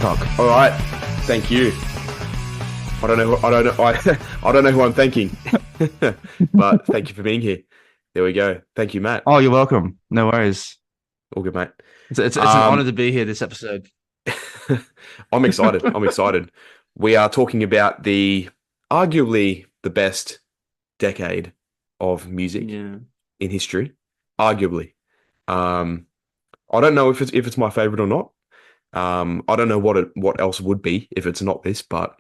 talk. All right, thank you. I don't know. I don't know who I'm thanking, but thank you for being here. There we go. Thank you, Matt. Oh, you're welcome. No worries. All good, mate. It's an honor to be here this episode. I'm excited. I'm excited. We are talking about arguably the best decade of music Yeah. in history. Arguably. I don't know if it's my favorite or not. I don't know what else would be if it's not this, but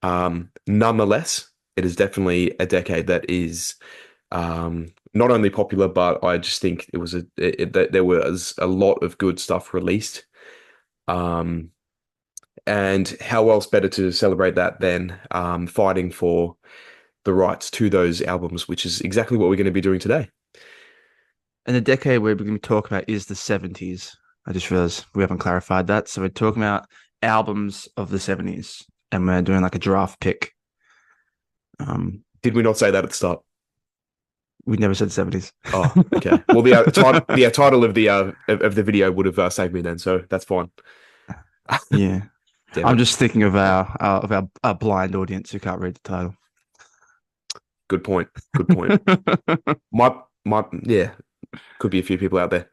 nonetheless, it is definitely a decade that is not only popular, but I just think that there was a lot of good stuff released. And how else better to celebrate that than fighting for the rights to those albums, which is exactly what we're going to be doing today. And the decade we're going to talk about is the 70s. I just realized we haven't clarified that. So we're talking about albums of the 70s, and we're doing like a draft pick. Did we not say that at the start? We never said 70s. Oh, okay. Well, the title of the video would have saved me then, so that's fine. Yeah, I'm just thinking of our blind audience who can't read the title. Good point. Good point. Yeah, could be a few people out there.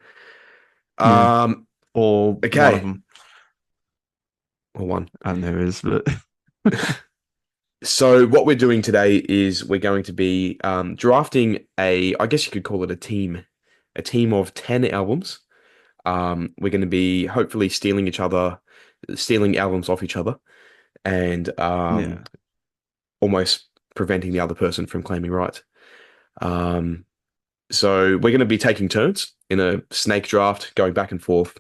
Or okay. one of them. Or one. I don't know who it is, but so what we're doing today is we're going to be drafting I guess you could call it a team of 10 albums. We're going to be hopefully stealing albums off each other, and almost preventing the other person from claiming rights. So we're going to be taking turns in a snake draft, going back and forth.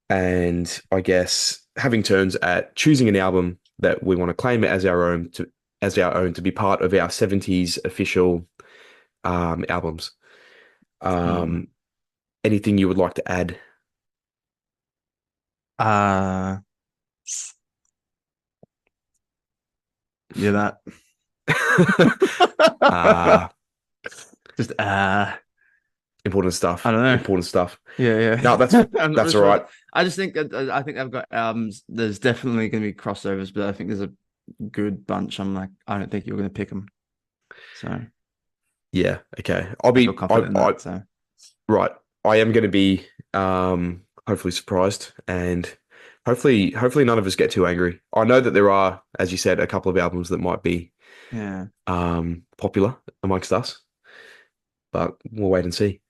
And I guess having turns at choosing an album that we want to claim as our own to be part of our 70s official albums. Anything you would like to add? Yeah, that. Just important stuff. I don't know. Important stuff. Yeah. No, that's all right. I just think I think I've got albums. There's definitely going to be crossovers, but I think there's a good bunch. I don't think you're going to pick them. So yeah, okay. I'll be confident in that. So right, I am going to be hopefully surprised, and hopefully none of us get too angry. I know that there are, as you said, a couple of albums that might be popular amongst us, but we'll wait and see.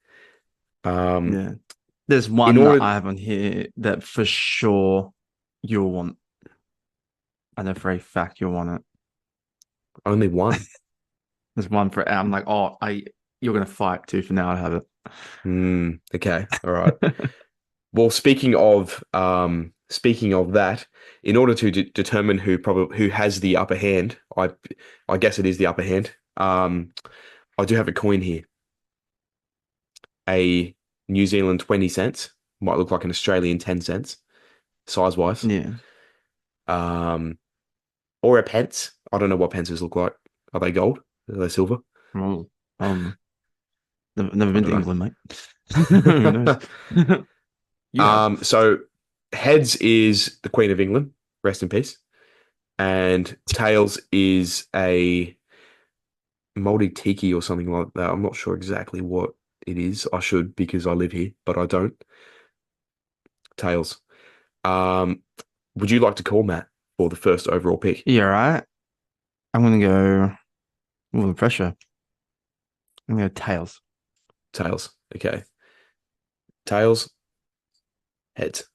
There's one that I have on here that for sure you'll want. I know for a fact you'll want it. Only one. There's one for. I'm like, you're gonna fight tooth and nail to have it. Okay. All right. Well, speaking of that, in order to determine who has the upper hand, I guess it is the upper hand. I do have a coin here. A New Zealand 20 cents might look like an Australian 10 cents, size wise. Yeah. Or a pence. I don't know what pences look like. Are they gold? Are they silver? Never been to England, mate. Who knows? So heads is the Queen of England, rest in peace, and tails is a moldy tiki or something like that. I'm not sure exactly what it is. I should, because I live here, but I don't. Tails. Would you like to call, Matt, for the first overall pick? Yeah, right. I'm gonna go. The pressure. I'm gonna go tails. Tails. Okay. Tails. Heads.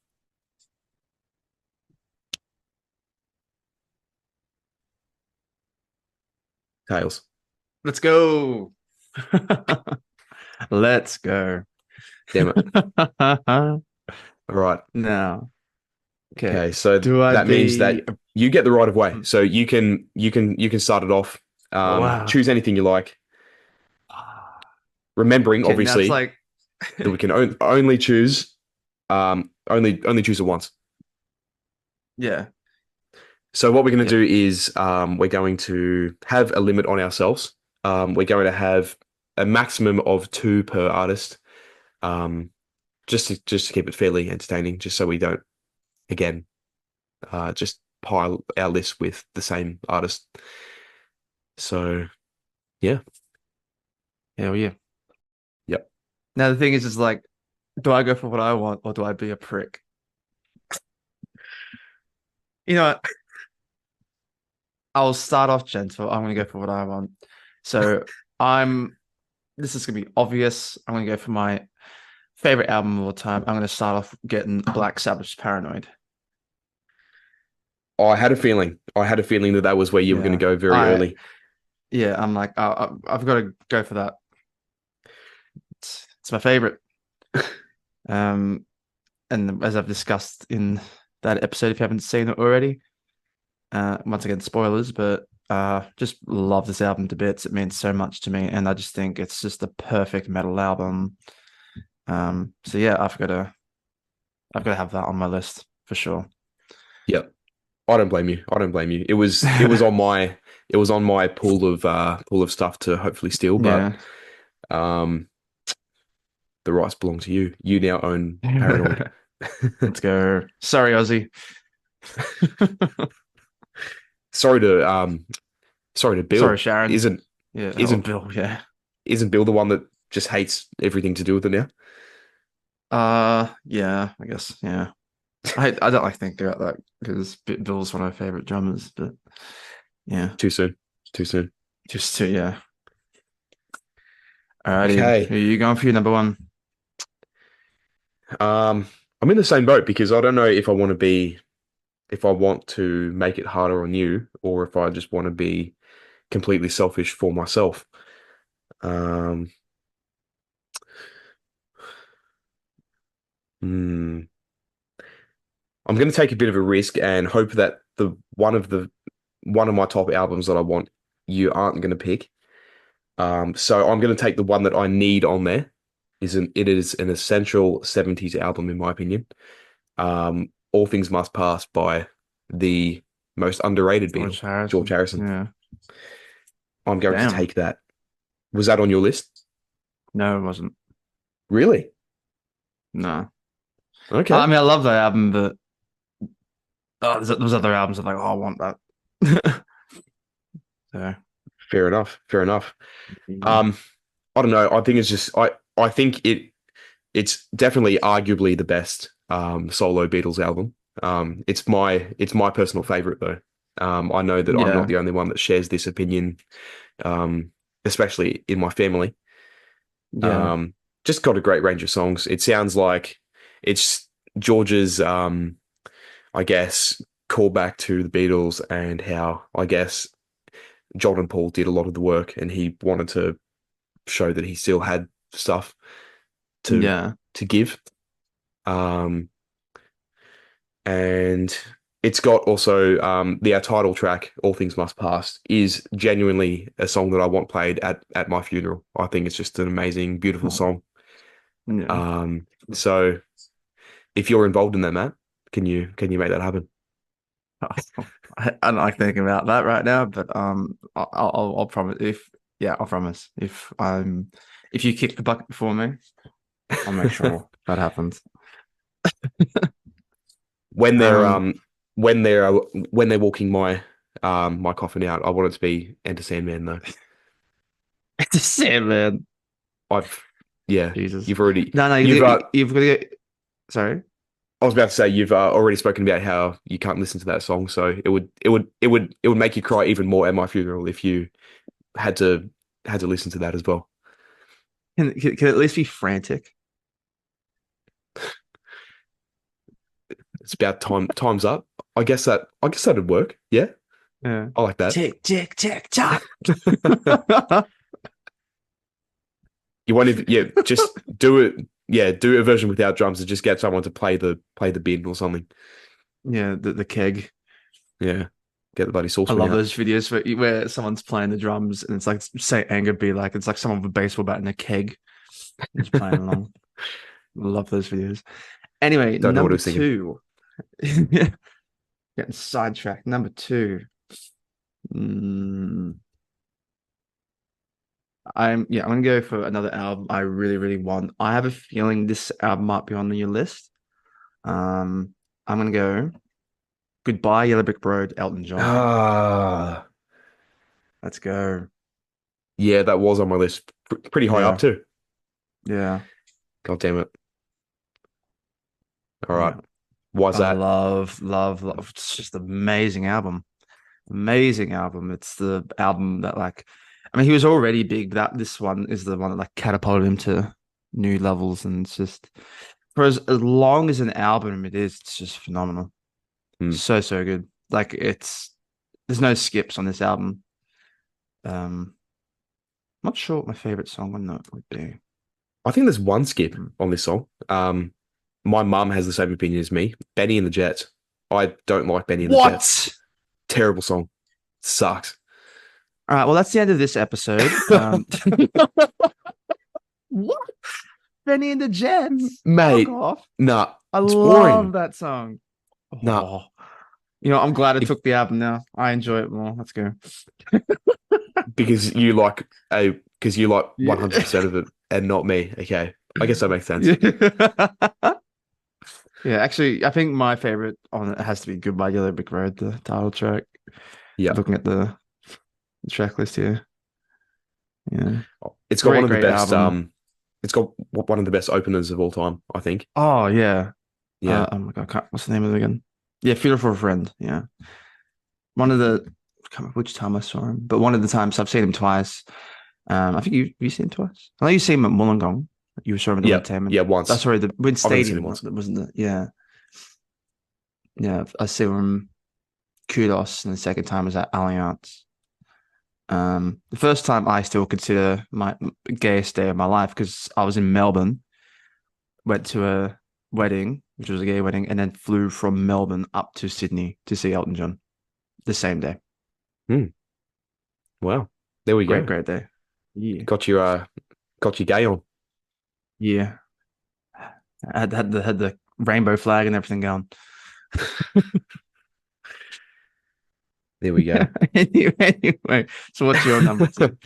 Tails. Let's go. Let's go. Damn it. All right. Now. Okay. So that means that you get the right of way. So you can start it off. Choose anything you like. Remembering, obviously, that we can only choose only choose it once. Yeah. So what we're going to do is we're going to have a limit on ourselves. We're going to have a maximum of 2 per artist. just to keep it fairly entertaining, just so we don't again just pile our list with the same artist. So yeah, Hell yeah. yep. Now the thing is like, do I go for what I want or do I be a prick? You know what? I'll start off gentle. I'm gonna go for what I want. So I'm this is gonna be obvious. I'm gonna go for my favorite album of all time. I'm gonna start off getting Black Sabbath's Paranoid. I had a feeling. I had a feeling that that was where you were going to Yeah. go very I early. yeah, I'm like, I've got to go for that. It's my favorite. Um, and as I've discussed in that episode, if you haven't seen it already, once again, spoilers, but just love this album to bits. It means so much to me, and I just think it's just the perfect metal album. So yeah, I've got to have that on my list for sure. Yep. I don't blame you. I don't blame you. It was on my pool of stuff to hopefully steal, but Yeah. um the rights belong to you. You now own Paranoid. Let's go. Sorry, Ozzy. sorry to um sorry to Sorry, Bill. Sharon. Isn't Yeah. Oh, isn't Bill. Yeah. isn't Bill the one that just hates everything to do with it now? Yeah. I guess. Yeah. I don't like thinking about that because Bill's one of my favorite drummers, but yeah, Too soon. Too soon. just to yeah. Alrighty, Okay. who are you going for your number one? Um I'm in the same boat because I don't know if I want to make it harder on you or if I just want to be completely selfish for myself. Um, hmm. I'm going to take a bit of a risk and hope that the one of my top albums that I want you aren't going to pick. So I'm going to take the one that I need on there. It is an essential 70s album in my opinion. All Things Must Pass by the most underrated Beatle, George George Harrison. Harrison. Yeah. I'm going to Damn. take that. Was that on your list? No, it wasn't. Really? No. I Okay. mean, I love that album, but those other albums are like, oh, I want that. So, Fair enough. Fair enough. yeah. Um, I don't know. I think it's just I think it's definitely arguably the best solo Beatles album. It's my personal favorite though. I know that I'm not Yeah. the only one that shares this opinion, especially in my family. Yeah. Um, just got a great range of songs. It sounds like it's George's, I guess, callback to the Beatles and how I guess John and Paul did a lot of the work, and he wanted to show that he still had stuff to Yeah. to give. Um, and it's got also the our title track, "All Things Must Pass," is genuinely a song that I want played at my funeral. I think it's just an amazing, beautiful song. Yeah. So if you're involved in that, Matt, can you make that happen? I don't like thinking about that right now, but I'll promise if yeah, I'll promise if you kick the bucket for me, I'll make sure that happens. When they're Um, um when they're when they're walking my coffin out, I want it to be Enter Sandman though. it's a sin, man. I've yeah, Jesus. you've already No, no, you've you've got to get. Sorry. I was about to say you've already spoken about how you can't listen to that song, so it would make you cry even more at my funeral if you had to listen to that as well. Can it at least be frantic? It's about time's up. I guess that'd work. Yeah, Yeah. I like that. Tick, tick, tick, tock. You won't even yeah, just do it. Yeah, do a version without drums and just get someone to play the bin or something. Yeah, the keg. Yeah, get the bloody I saucepan love out. those videos where someone's playing the drums and it's like say anger be like it's like someone with a baseball bat and a keg just playing along. Love those videos. Anyway, Don't know what I number was thinking. two. Getting sidetracked. Number two. Mm, I'm gonna go for another album I really, really want. I have a feeling this album might be on your list. Um, I'm gonna go Goodbye Yellow Brick Road, Elton John. Ah, Let's go. yeah, that was on my list. Pretty high up Yeah, too. yeah, God damn it. All right. yeah. Why's I that? love, love, love. It's just an amazing album. Amazing album. It's the album that like, I mean, he was already big. That this one is the one that like catapulted him to new levels, and it's just for as long as an album it is, it's just phenomenal. Hmm. So so good. Like it's there's no skips on this album. I'm not sure what my favorite song on that would be. I think there's one skip Hmm. on this song. My mum has the same opinion as me. Benny and the Jets. I don't like Benny and the Jets. What? Terrible song. Sucks. All right, well that's the end of this episode. What? Benny and the Jets. Fuck Mate, off. nah, I it's love boring. that song. Nah, Oh, I'm glad it it, took the album now. I enjoy it more. Let's go. because you like because you like Yeah. 100% of it and not me. Okay. I guess that makes sense. Yeah. Yeah, actually, I think my favorite on it has to be Goodbye Yellow Brick Road, the title track. Yeah. Looking at the track list here. Yeah. It's got one Great, of the great best album. it's got one of the best openers of all time, I think. Oh, yeah. Yeah. Oh my God, what's the name of it again? Yeah, Funeral for a Friend. Yeah. One of the, I can't remember which time I saw him, but one of the times I've seen him twice. I think you seen him twice. I know you seen him at Wollongong. You saw him at the Yeah. Wintainment. Yeah, That's once. sorry, the Win I've only seen it Stadium, once. wasn't it? Yeah. Yeah. I see him Kudos, and the second time was at Allianz. The first time I still consider my gayest day of my life because I was in Melbourne, went to a wedding, which was a gay wedding, and then flew from Melbourne up to Sydney to see Elton John the same day. Hmm. Wow. There we Great, go. great day. Yeah. Got you gay on. Yeah. I had the rainbow flag and everything going. There we go. Anyway, so what's your number two?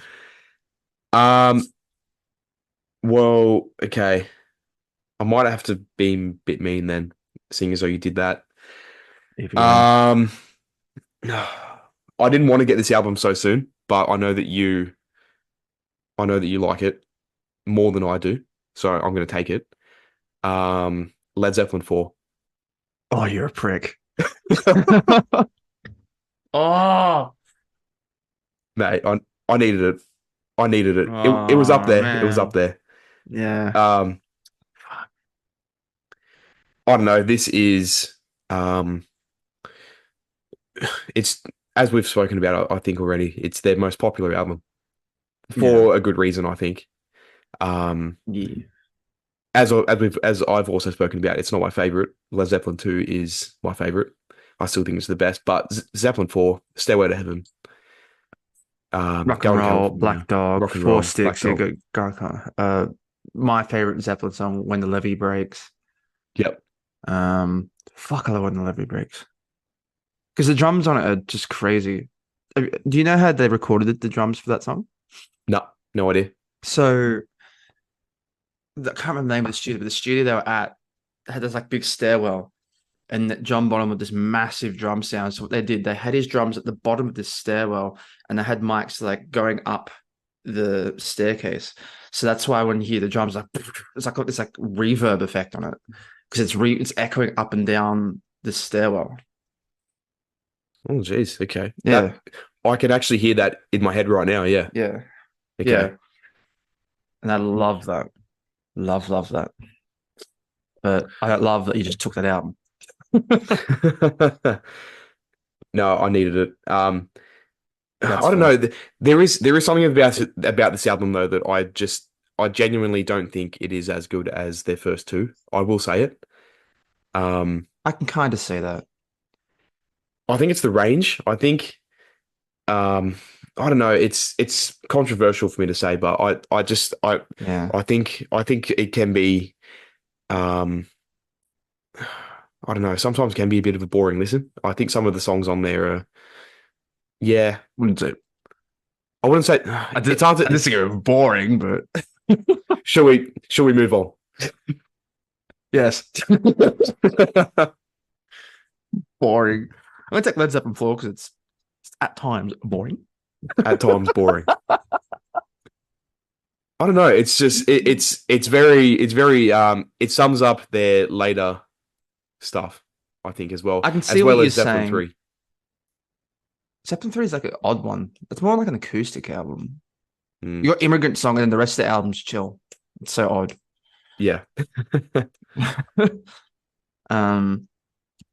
Um, well, okay. I might have to be a bit mean then, seeing as though you did that. If you go. Um, I didn't want to get this album so soon, but I know that you like it more than I do, so I'm going to take it. Led Zeppelin 4. Oh, you're a prick. Oh, Mate, I needed it. I needed it. It was up oh there. It was up man. there. Yeah. Um, I don't know. This is it's as we've spoken about, I think already. It's their most popular album Yeah. for a good reason, I think. Um, Yeah. as I've also spoken about, it's not my favorite. Led Zeppelin 2 is my favorite. I still think it's the best, but Zeppelin 4, Stairway to Heaven, Rock and Going roll, Black California, Dog, Rock and Four Roll, Black Sticks, you Dog. go. My favorite Zeppelin song, When the Levee Breaks. Yep. Fuck, I love When the Levee Breaks. Because the drums on it are just crazy. Do you know how they recorded the drums for that song? No, no idea. So I can't remember the name of the studio, but the studio they were at had this like big stairwell, and John Bonham with this massive drum sound. So what they did, they had his drums at the bottom of this stairwell, and they had mics like going up the staircase. So that's why when you hear the drums, like it's like this like reverb effect on it because it's echoing up and down the stairwell. Oh, geez. Okay. That Yeah, I can actually hear that in my head right now. Yeah. yeah, Okay. yeah. And I love that. Love, love that. But I don't love that you just took that out. No, I needed it. That's I don't fair. know. There is something about this album though that I genuinely don't think it is as good as their first two. I will say it. Um, I can kind of say that. I think it's the range. Um, I don't know. It's controversial for me to say, but Yeah. I think it can be. Um, I don't know. Sometimes can be a bit of a boring listen. I think some of the songs on there are. Yeah, Wouldn't say I wouldn't say it's hard I to. just think it was boring, but Shall we move on? yes, boring. I'm gonna take Led Zeppelin 4 because it's at times boring. At times boring. I don't know. It's just it's very it sums up their later stuff, I think, I can as see what well you're as Zeppelin saying. 3. Zeppelin 3 is like an odd one. It's more like an acoustic album. Mm, You got Immigrant Song, and then the rest of the album's chill. It's so odd. yeah. I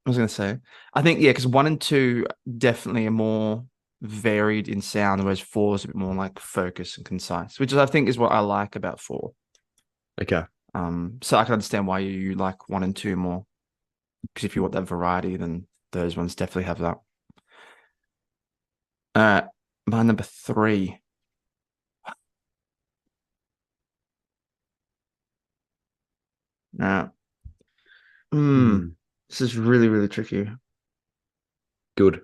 was gonna say, I think yeah, because one and two definitely are more varied in sound, whereas four is a bit more like focused and concise, which I think is what I like about four. Okay. So I can understand why you like one and two more, because if you want that variety, then those ones definitely have that. Uh, my number three. Uh, Mm, this is really, really tricky. good.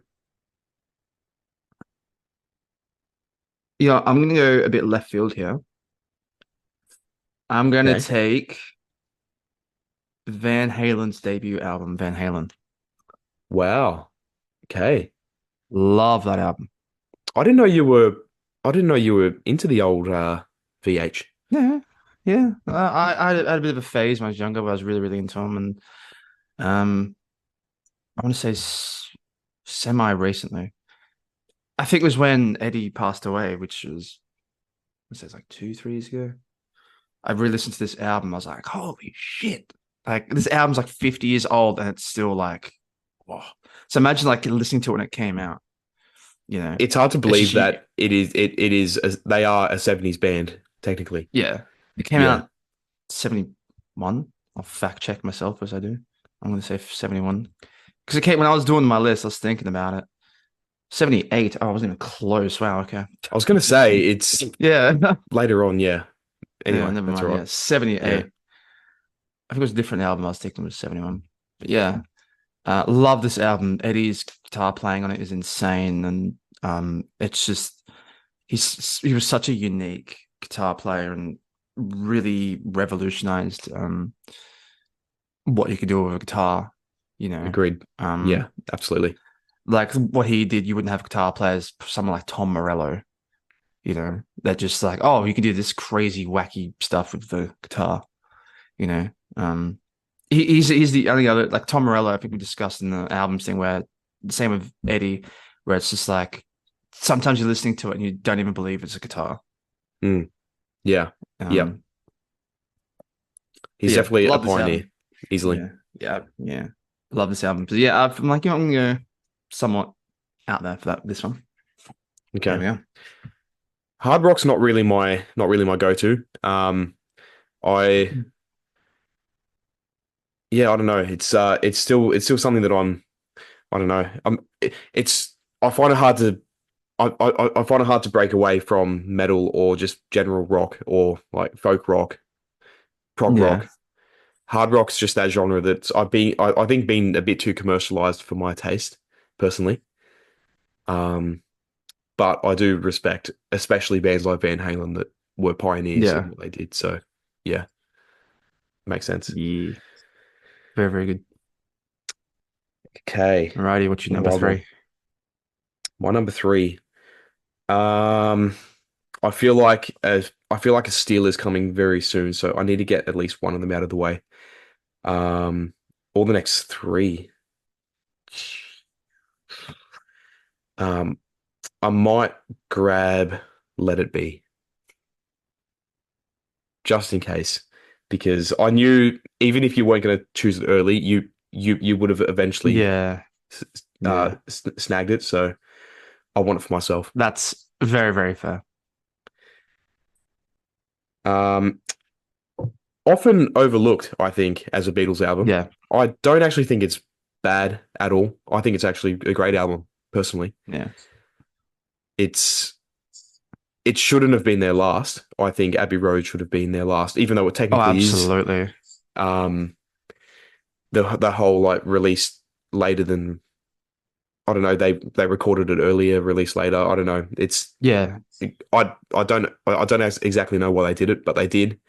Yeah, I'm gonna go a bit left field here. I'm gonna Okay. take Van Halen's debut album, Van Halen. Wow. Okay. Love that album. I didn't know you were. I didn't know you were into the old VH. Yeah, yeah. I had a bit of a phase when I was younger where I was really, really into him, and um, I want to say semi recently. I think it was when Eddie passed away, which was, I say, like 2, 3 years ago. I re-listened to this album. I was like, holy shit! Like this album's like 50 years old, and it's still like, wow. So imagine like listening to it when it came out. You know, It's hard to it's believe just that they are a 70s band technically. yeah. It came Yeah. out 71. I'll fact check myself as I do. I'm going to say 71. Because it came when I was doing my list, I was thinking about it. 78. Oh, I wasn't even close. Wow, okay. I was going to say it's Yeah. later on, yeah. Yeah, Anyway, never that's all mind. right. Yeah, Yeah. 78. I think it was a different album. I was thinking it was 71. But yeah, love this album. Eddie's guitar playing on it is insane. And it's just, he was such a unique guitar player and really revolutionized what you could do with a guitar, you know. Agreed. Yeah, Um, absolutely. like what he did, you wouldn't have guitar players, someone like Tom Morello, you know, that just like, oh, you can do this crazy, wacky stuff with the guitar, you know. Um, he's the only other like Tom Morello. I think we discussed in the albums thing where the same with Eddie, where it's just like sometimes you're listening to it and you don't even believe it's a guitar. Mm, yeah. Yeah. Um, He's yeah, definitely a love this pioneer, album. easily. Yeah, love this album. But yeah, I'm like, I'm gonna go somewhat out there for this one. There Okay. we go. Hard rock's not really my go-to. I yeah, I don't know. It's still something that I don't know. It's I find it hard to I find it hard to break away from metal or just general rock or like folk rock, prog Yeah, rock. Hard rock's just that genre that's I think been a bit too commercialized for my taste personally. Um, but I do respect, especially bands like Van Halen that were pioneers in yeah, what they did. So yeah, makes sense. yeah. Very, very good. Okay, Alrighty, what's your number wild one. three? My number three. Um, I feel like a steal is coming very soon, so I need to get at least one of them out of the way. Um, or the next three. Um, I might grab Let It Be just in case, because I knew even if you weren't going to choose it early, you would have eventually Yeah, yeah. snagged it. So I want it for myself. That's very, very fair. Um, often overlooked, I think, as a Beatles album. Yeah, I don't actually think it's bad at all. I think it's actually a great album, personally. yeah. It's it shouldn't have been their last. I think Abbey Road should have been their last, even though it Oh, technically is. absolutely. Um, the whole like release later than I don't know, they recorded it earlier, released later. I don't know. Yeah, I don't exactly know why they did it, but they did.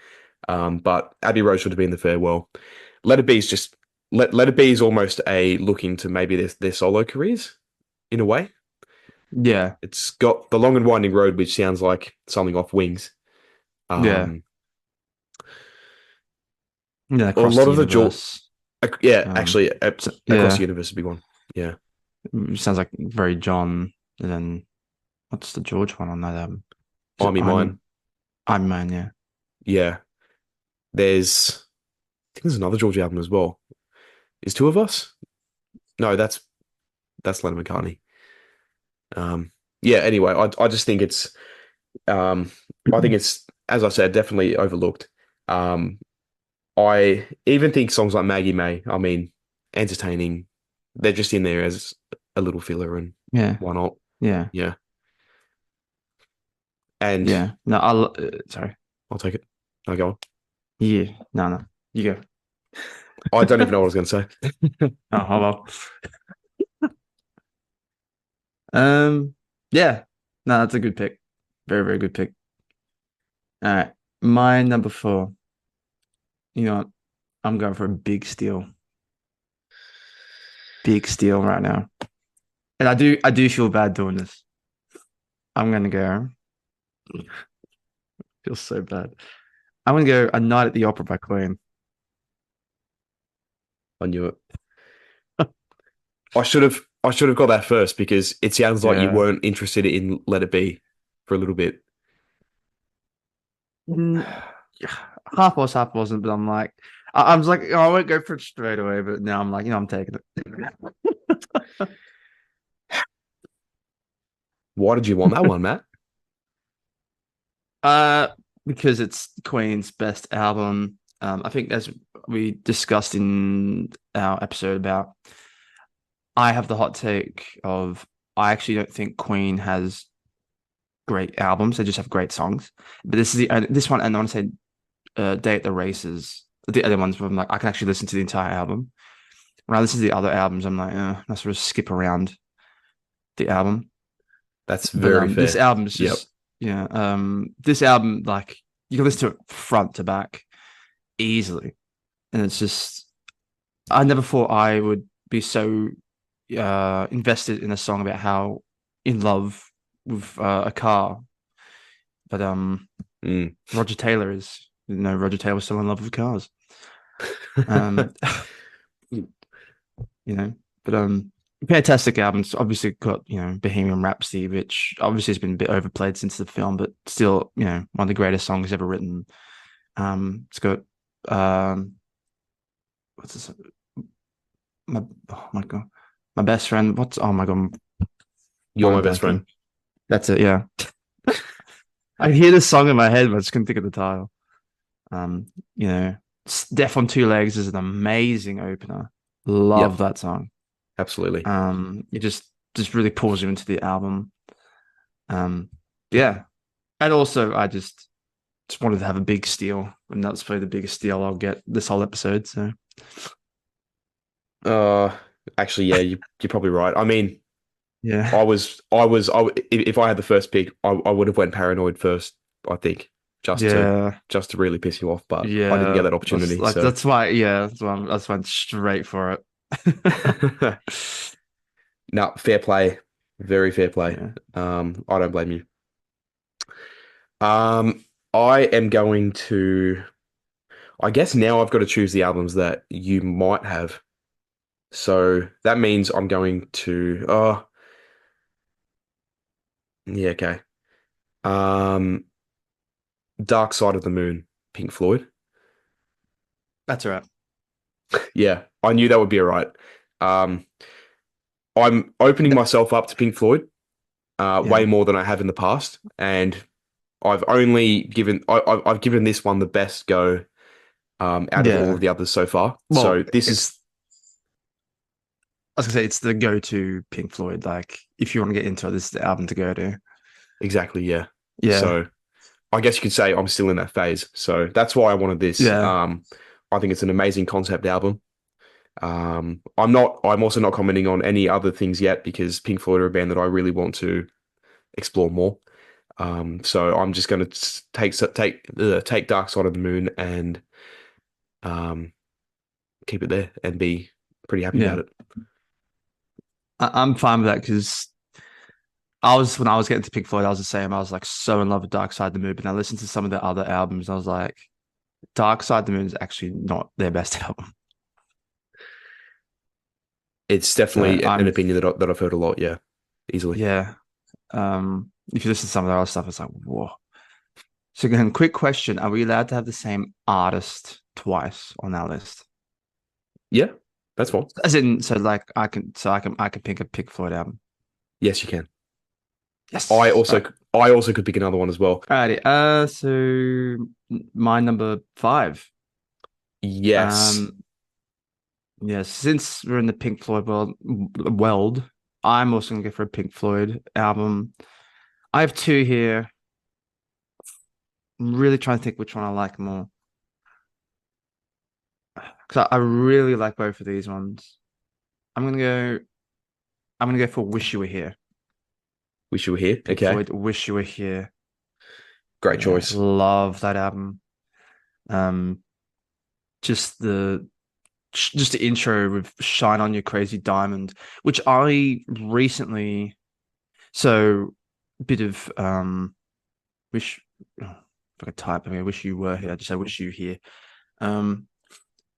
But Abbey Road should have been the farewell. Let It Be is just Let It Be is almost a look into maybe their solo careers in a way. yeah, It's got The Long and Winding Road, which sounds like something off Wings. yeah, Um, yeah. a Across lot the of the George, universe. yeah, actually, So, Across the yeah, Universe would be one. Yeah, sounds like very John. And then what's the George one on that album? Is it Army Mine. I'm Man? Yeah, Yeah, I think there's another George album as well. Is Two of Us? No, that's Lennon McCartney. Um, yeah. Anyway, I just think um, I think it's, as I said, definitely overlooked. Um, I even think songs like Maggie May, I mean, entertaining. They're just in there as a little filler, and yeah, why not? yeah, Yeah, and yeah. No, sorry. I'll take it. I go on. Yeah, no, no. You go. I don't even know what I was going to say. Oh, hello. Um, yeah, no, that's a good pick. Very, very good pick. All right, my number four. You know what? I'm going for a big steal right now, and I do feel bad doing this. I'm gonna go. Feel so bad. I'm gonna go A Night at the Opera by Queen. I knew it. I should have got that first because it sounds like you Yeah. weren't interested in Let It Be for a little bit. Mm, half was, half wasn't, but I'm like, I was like, oh, I won't go for it straight away, but now I'm like, I'm taking it. Why did you want that one, Matt? Uh, because it's Queen's best album. I think as we discussed in our episode about, I have the hot take of I actually don't think Queen has great albums. They just have great songs. But this one, and I want to say, Day at the Races. The other ones, where I'm like, I can actually listen to the entire album. When I listen to the other albums, I'm like, I sort of skip around the album. That's But very this fair. album is Yep. just yeah. This album, like, you can listen to it front to back easily, and it's just I never thought I would be so invested in a song about how in love with a car. But Mm. Roger Taylor is, Roger Taylor's so in love with cars. Um, you know, but fantastic albums. Obviously got, Bohemian Rhapsody, which obviously has been a bit overplayed since the film, but still, one of the greatest songs ever written. It's got what's this? Oh my god, my best friend. What's oh my god, You're my mind best blanking. friend. That's it. Yeah, I hear this song in my head, but I just couldn't think of the title. Um, Death on Two Legs is an amazing opener. Love Yep. that song. Absolutely. It just really pulls you into the album. Um, yeah, and also I just wanted to have a big steal, and that's probably the biggest steal I'll get this whole episode. So Uh, actually, yeah, you're probably right. I mean, yeah, if I had the first pick, I would have went Paranoid first, I think, just to yeah, just to really piss you off, but I didn't get yeah. that opportunity, so That's why. Yeah, that's why I'm straight for it. no, fair play. Very fair play. Yeah, I don't blame you. Um, I am going to, I guess now I've got to choose the albums that you might have. So that means I'm going to, oh, yeah, okay. Um, Dark Side of the Moon, Pink Floyd. that's all right. Yeah, I knew that would be all right. Um, I'm opening myself up to Pink Floyd, way Yeah, more than I have in the past, and I've given this one the best go out of all yeah. of the others so far. Well, So this is it's I was gonna say it's the go-to Pink Floyd. Like, if you want to get into it, this is the album to go to. exactly, yeah. Yeah, So I guess you could say I'm still in that phase. So that's why I wanted this. yeah, I think it's an amazing concept album. I'm also not commenting on any other things yet because Pink Floyd are a band that I really want to explore more. So I'm just going to take Dark Side of the Moon and um, keep it there and be pretty happy Yeah, about it. I'm fine with that because when I was getting to Pink Floyd, I was the same. I was like so in love with Dark Side of the Moon, and I listened to some of their other albums, and I was like, Dark Side of the Moon is actually not their best album. It's So definitely an I'm opinion that I've heard a lot. Yeah, easily. yeah. If you listen to some of their other stuff, it's like whoa. So again, quick question: are we allowed to have the same artist twice on our list? Yeah, that's fine. As in, so like I can pick a Pink Floyd album. Yes, you can. I Yes. All also right. I also could pick another one as well. Alrighty. So my number five. Yes. Um, yeah. Since we're in the Pink Floyd world, I'm also gonna go for a Pink Floyd album. I have two here. I'm really trying to think which one I like more because I really like both of these ones. I'm gonna go. I'm gonna go for "Wish You Were Here." Wish you were here. Pink Okay. Floyd, "Wish You Were Here." Great Yeah, choice. love that album. Um, just the intro with "Shine On You Crazy Diamond," which I recently so bit of wish. Oh, if I could type, I mean, I wish you were here. I just I wish you here. Um,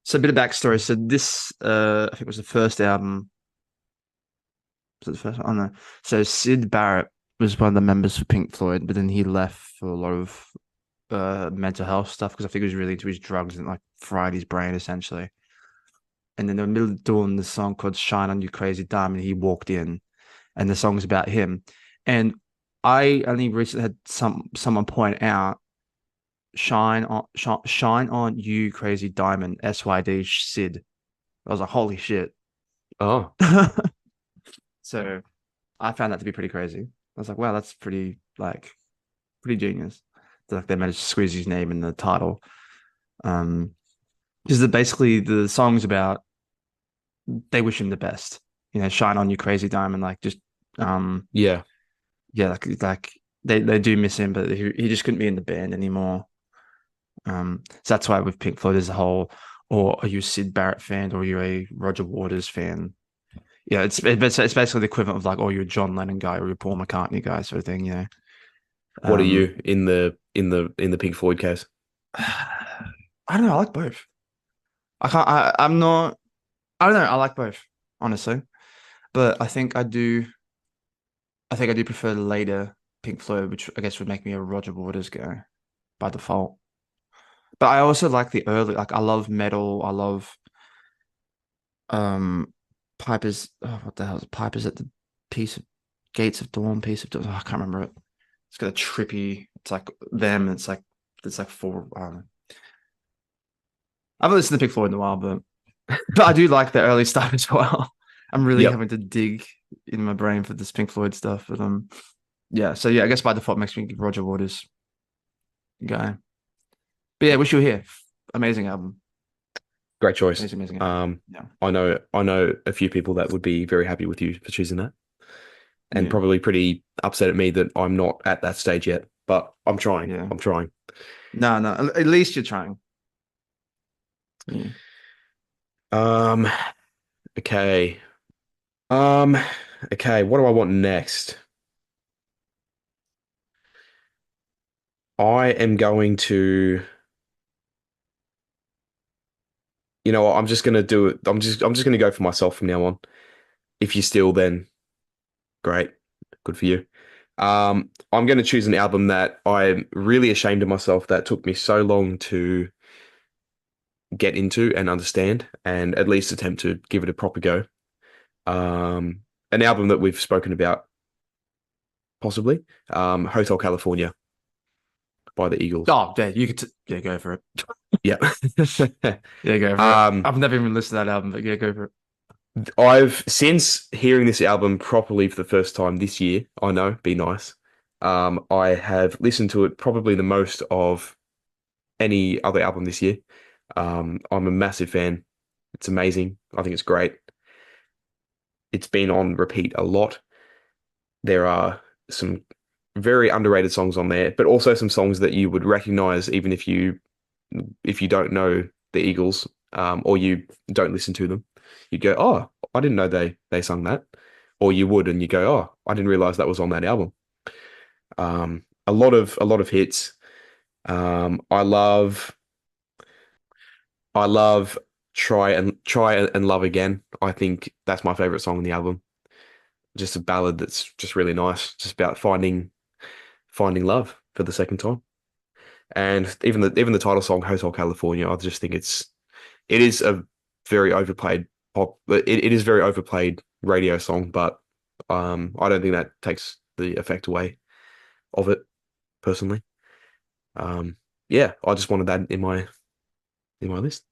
so a bit of backstory. So this, I think it was the first album. Was it the first one? Oh no. So Sid Barrett was one of the members for Pink Floyd, but then he left for a lot of mental health stuff because I think he was really into his drugs and like fried his brain essentially. And then in the middle of doing the song called "Shine On You Crazy Diamond," he walked in, and the song's about him. And I only recently had someone point out shine on you crazy diamond SYD Sid. I was like, holy shit. Oh, So I found that to be pretty crazy. I was like, wow, that's pretty genius. Like they managed to squeeze his name in the title. Um, because basically the song's about they wish him the best. You know, shine on you crazy diamond. Like just yeah. yeah, like they do miss him, but he just couldn't be in the band anymore. So that's why with Pink Floyd as a whole, or are you a Sid Barrett fan, or are you a Roger Waters fan? Yeah, it's basically the equivalent of like, oh, you're a John Lennon guy or you're a Paul McCartney guy, sort of thing. You know, What are um, you in the Pink Floyd case? I don't know. I like both. I can't. I'm not. I don't know. I like both, honestly. But I think I do. I think I do prefer the later Pink Floyd, which I guess would make me a Roger Waters guy by default. But I also like the early. Like I love metal. I love um Piper's. Oh, what the hell is it? Piper's at the piece of Gates of Dawn. Piece of Dawn. Oh, I can't remember it. It's got a trippy. It's like them. It's like four. I haven't listened to Pink Floyd in a while, but I do like the early stuff as well. I'm really Yep. having to dig in my brain for this Pink Floyd stuff, but yeah. So yeah, I guess by default makes me Roger Waters guy. But yeah, wish you were here. Amazing album. Great choice. Amazing album. Yeah, I know a few people that would be very happy with you for choosing that, and yeah, probably pretty upset at me that I'm not at that stage yet. But I'm trying. yeah. I'm trying. No, no. At least you're trying. Yeah. Um. Okay. Um. Okay. What do I want next? I am going to. You know what? I'm just gonna do it. I'm just gonna go for myself from now on. If you're still, then great. Good for you. I'm going to choose an album that I'm really ashamed of myself that took me so long to get into and understand, and at least attempt to give it a proper go. Um, an album that we've spoken about, possibly, Hotel California by the Eagles. Oh, yeah. Yeah, go for it. Yeah. Yeah, go for it. um, I've never even listened to that album, but yeah, go for it. I've since hearing this album properly for the first time this year. I know, be nice. I have listened to it probably the most of any other album this year. I'm a massive fan. It's amazing. I think it's great. It's been on repeat a lot. There are some very underrated songs on there, but also some songs that you would recognize even if you don't know the Eagles, or you don't listen to them. You go, oh, I didn't know they sung that, or you would, and you go, oh, I didn't realize that was on that album. A lot of hits. I love try and love again. I think that's my favorite song on the album. Just a ballad that's just really nice. Just about finding love for the second time. And even the title song Hotel California, I just think it is a very overplayed pop. It is very overplayed radio song, but I don't think that takes the effect away of it personally. Um, yeah, I just wanted that in my list.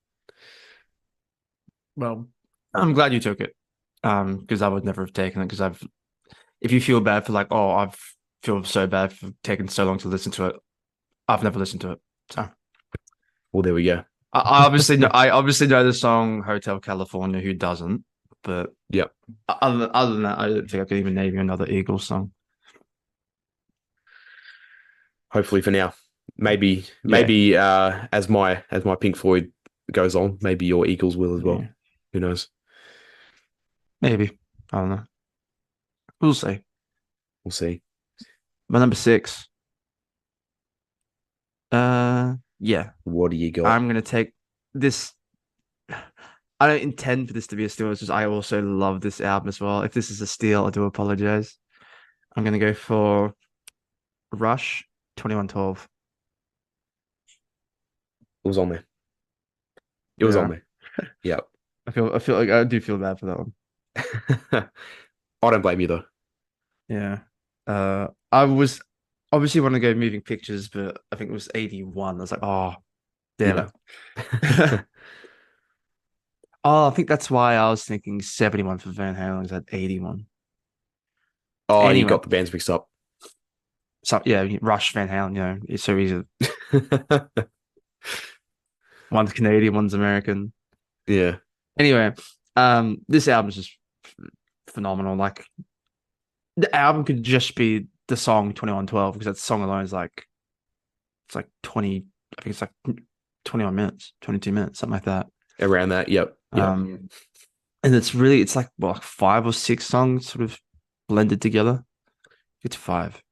Well, I'm glad you took it. Because I would never have taken it because if you feel bad for like, oh, feel so bad for taking so long to listen to it. I've never listened to it. So Well, there we go. I obviously know the song Hotel California, who doesn't? But Yep. other than that, I don't think I could even name you another Eagles song. Hopefully for now. Maybe Yeah, maybe as my Pink Floyd goes on, maybe your Eagles will as well. yeah, Who knows? maybe. I don't know. We'll see. We'll see. My number six. Yeah, What do you got? I'm gonna take this. I don't intend for this to be a steal. It's just I also love this album as well. If this is a steal, I do apologize. I'm gonna go for Rush 2112. It was on there. It was on Yeah. there. Yep. I feel like I do feel bad for that one. I don't blame you though. Yeah. I was obviously want to go moving pictures, but I think it was 81. I was like, oh, damn Yeah. it. Oh, I think that's why I was thinking 71 for Van Halen is at 81. Oh, you Anyway, got the bands mixed up. so yeah, Rush Van Halen, it's so easy. One's Canadian, one's American. Yeah. Anyway, this album is just phenomenal. Like the album could just be the song 2112 because that song alone is like it's like 20, I think it's like 21 minutes, 22 minutes, something like that. Around that. Yep. Yep. Um, and it's like what, like five or six songs sort of blended together. It's five.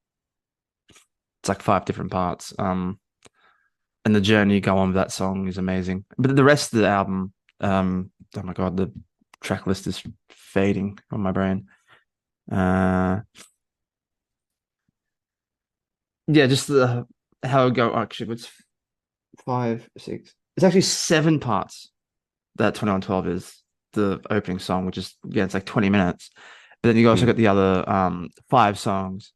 It's like five different parts. And the journey you go on with that song is amazing. But the rest of the album, oh my God, the track list is fading on my brain. Uh, yeah, just the how it go. Actually, it's five, six. It's actually seven parts that 2112 is the opening song, which is yeah, it's like 20 minutes. But then you also Mm. got the other five songs: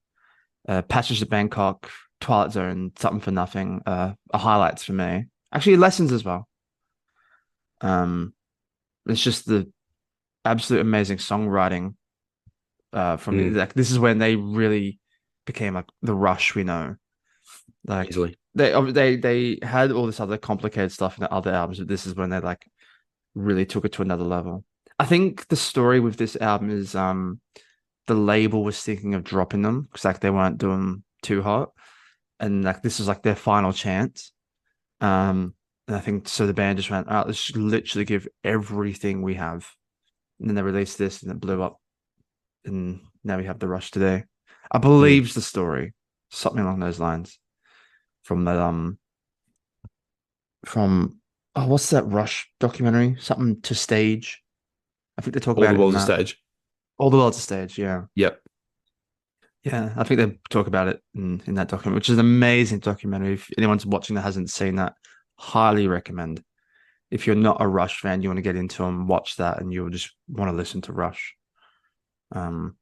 Passage to Bangkok, Twilight Zone, Something for Nothing, are highlights for me. Actually, lessons as well. Um, it's just the absolute amazing songwriting from Mm. like this is when they really became like the Rush we know. Like Easily. they had all this other complicated stuff in the other albums, but this is when they like really took it to another level. I think the story with this album is the label was thinking of dropping them because like they weren't doing too hot, and like this was like their final chance. And I think so the band just went, "All right, let's just literally give everything we have." And then they released this and it blew up. And now we have the Rush today. I Mm. believe's the story, something along those lines. From that from oh, what's that Rush documentary? Something to stage. I think they talk All the about it in world's a that. stage. All the world's a stage, yeah. Yep. Yeah, I think they talk about it in that document, which is an amazing documentary. If anyone's watching that hasn't seen that, highly recommend. If you're not a Rush fan, you want to get into them, watch that, and you'll just want to listen to Rush. Um,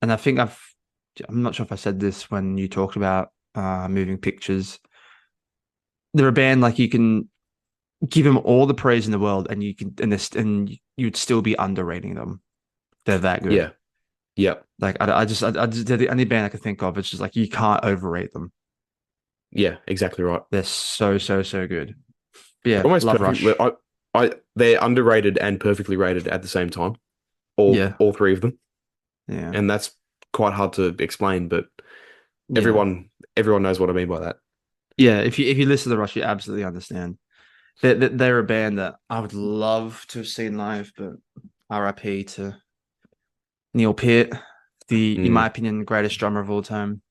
and I think I'm not sure if I said this when you talked about moving pictures. They're a band like you can give them all the praise in the world, and you can and you'd still be underrating them. They're that good. Yeah. Yep. Like I just they're the only band I can think of. It's just like you can't overrate them. Yeah. Exactly right. They're so so so good. But yeah, Almost love perfectly. Rush. they're underrated and perfectly rated at the same time. Yeah, All three of them, yeah, and that's quite hard to explain, but yeah, everyone knows what I mean by that. yeah. If you listen to Rush, you absolutely understand. They're a band that I would love to have seen live, but RIP to Neil Peart, in my Mm, opinion, greatest drummer of all time,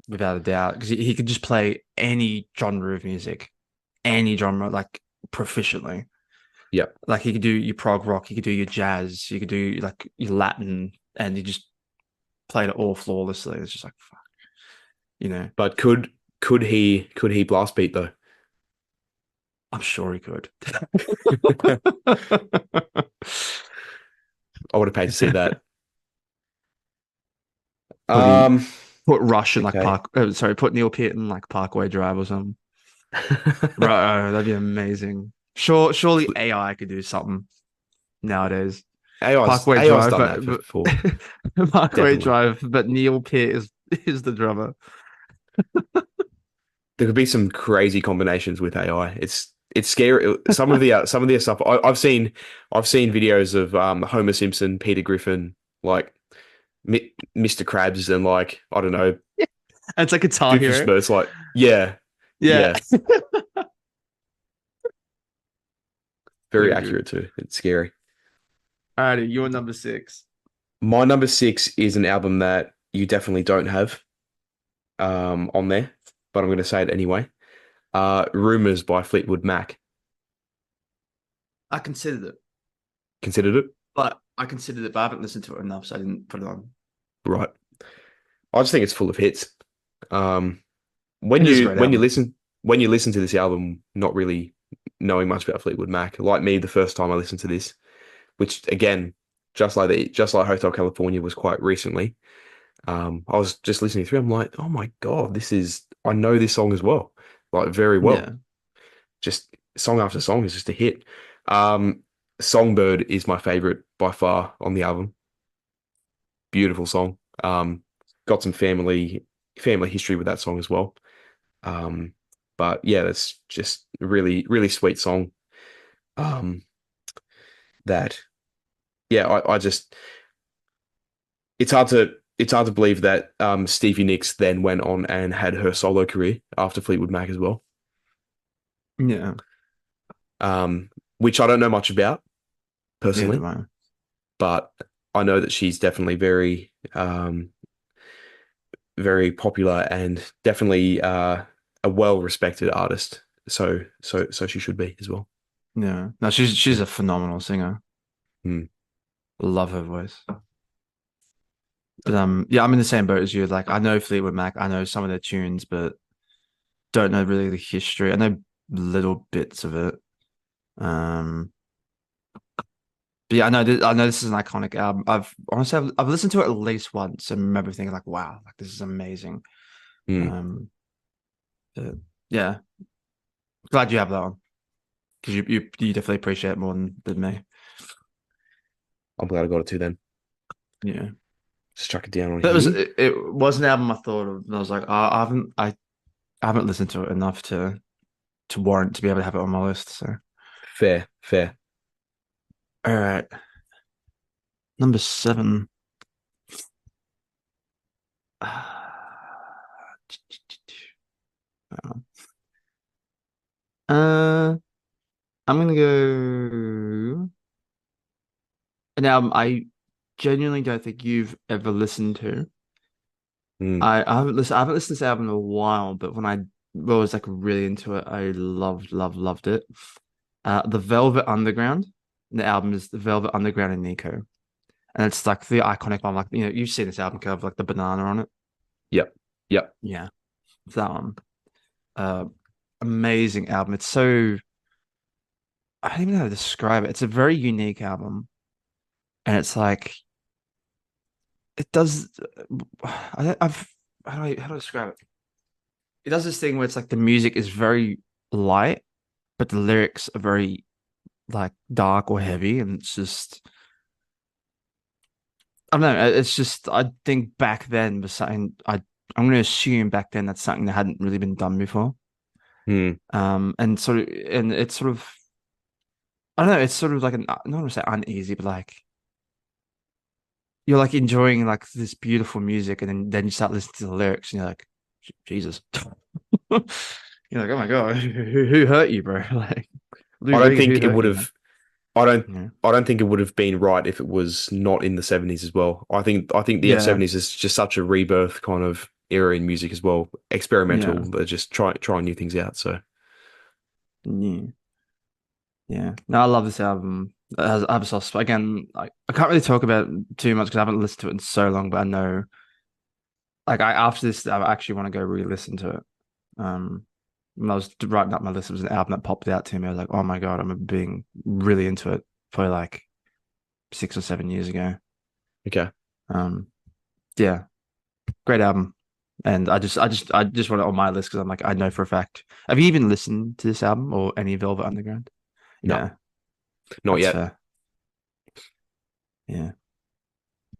without a doubt, because he could just play any genre of music, any genre, like proficiently. yeah, Like he could do your prog rock, he could do your jazz, you could do like your Latin, and he just played it all flawlessly. It's just like fuck, you know. but could he blast beat though? I'm sure he could. I would have paid to see that. Probably Um, put Rush in like okay. Park. Sorry, put Neil Peart in like Parkway Drive or something. Right, that'd be amazing. Surely AI could do something nowadays. Parkway AI's Drive, done that before, but Parkway definitely. Drive, but Neil Peart is the drummer. There could be some crazy combinations with AI. It's scary. Some of the stuff I've seen videos of Homer Simpson, Peter Griffin, like Mr. Krabs, and like I don't know, It's like Guitar Hero. Doofenshmirtz. Like yeah, Yeah. yeah, very So good. accurate too. It's scary. Alrighty, you're number six. My number six is an album that you definitely don't have on there, but I'm going to say it anyway. Rumors by Fleetwood Mac. I considered it, Considered it? but I haven't listened to it enough, so I didn't put it on. Right. I just think it's full of hits. Um, It is a great album. when you listen to this album, not really knowing much about Fleetwood Mac, like me, the first time I listened to this, which again, just like Hotel California was quite recently. I was just listening through. I'm like, oh my God, I know this song as well, like very well. Yeah. Just song after song is just a hit. Um, Songbird is my favorite by far on the album. Beautiful song. Got some family history with that song as well. Um, but yeah, that's just a really sweet song. Um, that yeah, I just it's hard to believe that Stevie Nicks then went on and had her solo career after Fleetwood Mac as well. Yeah. Um, which I don't know much about Neither personally, do I. but I know that she's definitely very popular and definitely a well respected artist. So she should be as well. Yeah. No, she's a phenomenal singer. Hmm. Love her voice. But yeah, I'm in the same boat as you. Like I know Fleetwood Mac, I know some of their tunes, but don't know really the history. I know little bits of it. Um, but yeah, I know this is an iconic album. I've listened to it at least once and remember thinking like, wow, like this is amazing. Hmm. Um, but yeah, glad you have that one because you definitely appreciate it more than me. I'm glad I got it too then. Yeah, Just chuck it down on but here. it was an album I thought of, and I was like, I haven't listened to it enough to warrant to be able to have it on my list. So Fair, fair. all right, number seven. Uh, I'm gonna go an album I genuinely don't think you've ever listened to. Hmm. I haven't listened to this album in a while, but when I was like really into it, I loved it. The Velvet Underground. The album is The Velvet Underground and Nico, and it's like the iconic one. Like you've seen this album cover, like the banana on it. Yep. Yep. Yeah, it's that one. Uh, Amazing album. It's so I don't even know how to describe it. It's a very unique album, and it's like it does. I've how do I describe it? It does this thing where it's like the music is very light, but the lyrics are very like dark or heavy, and it's just I don't know. It's just I think back then was something I'm going to assume back then that's something that hadn't really been done before. Hmm. And it's sort of I don't know. It's sort of like an I don't want to say uneasy, but like you're like enjoying like this beautiful music, and then you start listening to the lyrics, and you're like, Jesus. You're like, oh my God, who hurt you, bro? Like I Lou don't Reed, who think it hurt would you, man? have. I don't. Yeah, I don't think it would have been right if it was not in the 70s as well. I think the yeah, 70s is just such a rebirth kind of era in music as well. yeah, Experimental. They're just trying new things out. So yeah. Yeah. No, I love this album. It has, I have a soft spot. Again, I can't really talk about it too much because I haven't listened to it in so long, but I know like I after this I actually want to go re-listen to it. When I was writing up my list, it was an album that popped out to me. I was like, oh my God, I'm being really into it for like 6 or 7 years ago. okay. Um, yeah, great album. And I just want it on my list because I'm like, I know for a fact. Have you even listened to this album or any Velvet Underground? No, Yeah, not that's yet. fair. Yeah,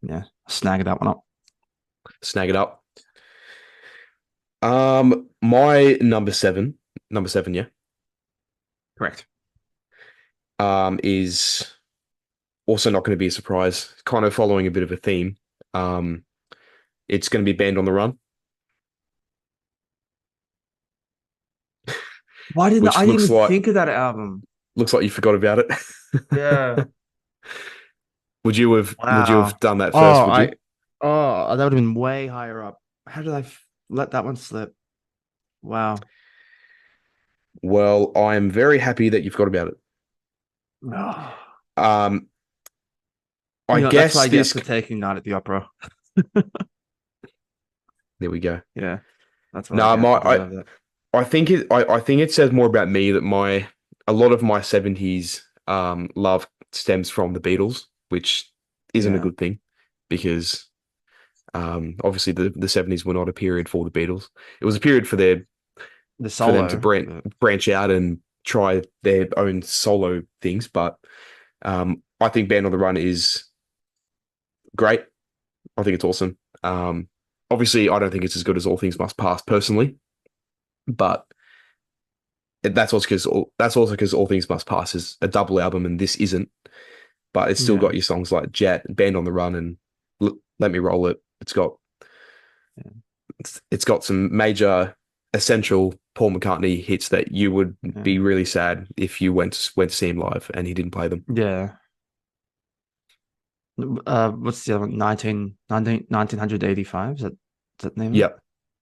yeah. Snag that one up. Snag it up. My number seven, yeah, Correct. is also not going to be a surprise. Kind of following a bit of a theme. Um, it's going to be Band on the Run, Why didn't which I didn't even think of that album? looks like you forgot about it. Yeah. Would you have Wow. done that Oh, first? Would you? that would have been way higher up. How did I let that one slip? Wow. Well, I am very happy that you forgot about it. Oh. Um, I You know, that's what guess I get this. for taking Night at the Opera. There we go. Yeah, that's what I No, get. my I deserve that. I think it says more about me that my a lot of my 70s love stems from the Beatles, which isn't a Yeah. good thing because obviously the 70s were not a period for the Beatles. It was a period The for them to solo. But branch out and try their own solo things, but I think Band on the Run is great. I think it's awesome. Obviously, I don't think it's as good as All Things Must Pass personally, but that's also because All Things Must Pass is a double album and this isn't. But it's still yeah. got your songs like Jet, Band on the Run, and Let Me Roll It. Yeah. It's got some major essential Paul McCartney hits that you would Yeah. be really sad if you went to see him live and he didn't play them. Yeah. What's the other one? 1985? Is that the name of it? Yep.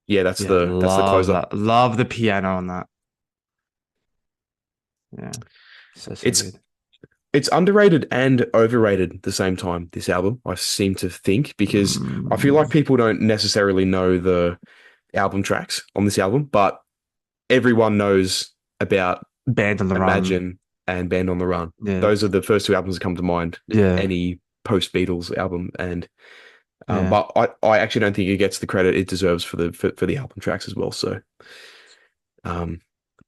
Yeah, that's Yeah, the love closer. that. Love the piano on that. Yeah. So It's good. it's underrated and overrated at the same time, this album, I seem to think, because I feel like Mm. people don't necessarily know the album tracks on this album, but everyone knows about Band on the Run. Imagine and Band on the Run. Yeah. Those are the first two albums that come to mind, Yeah. any post Beatles album. And Yeah. but I actually don't think it gets the credit it deserves for the album tracks as well. So um,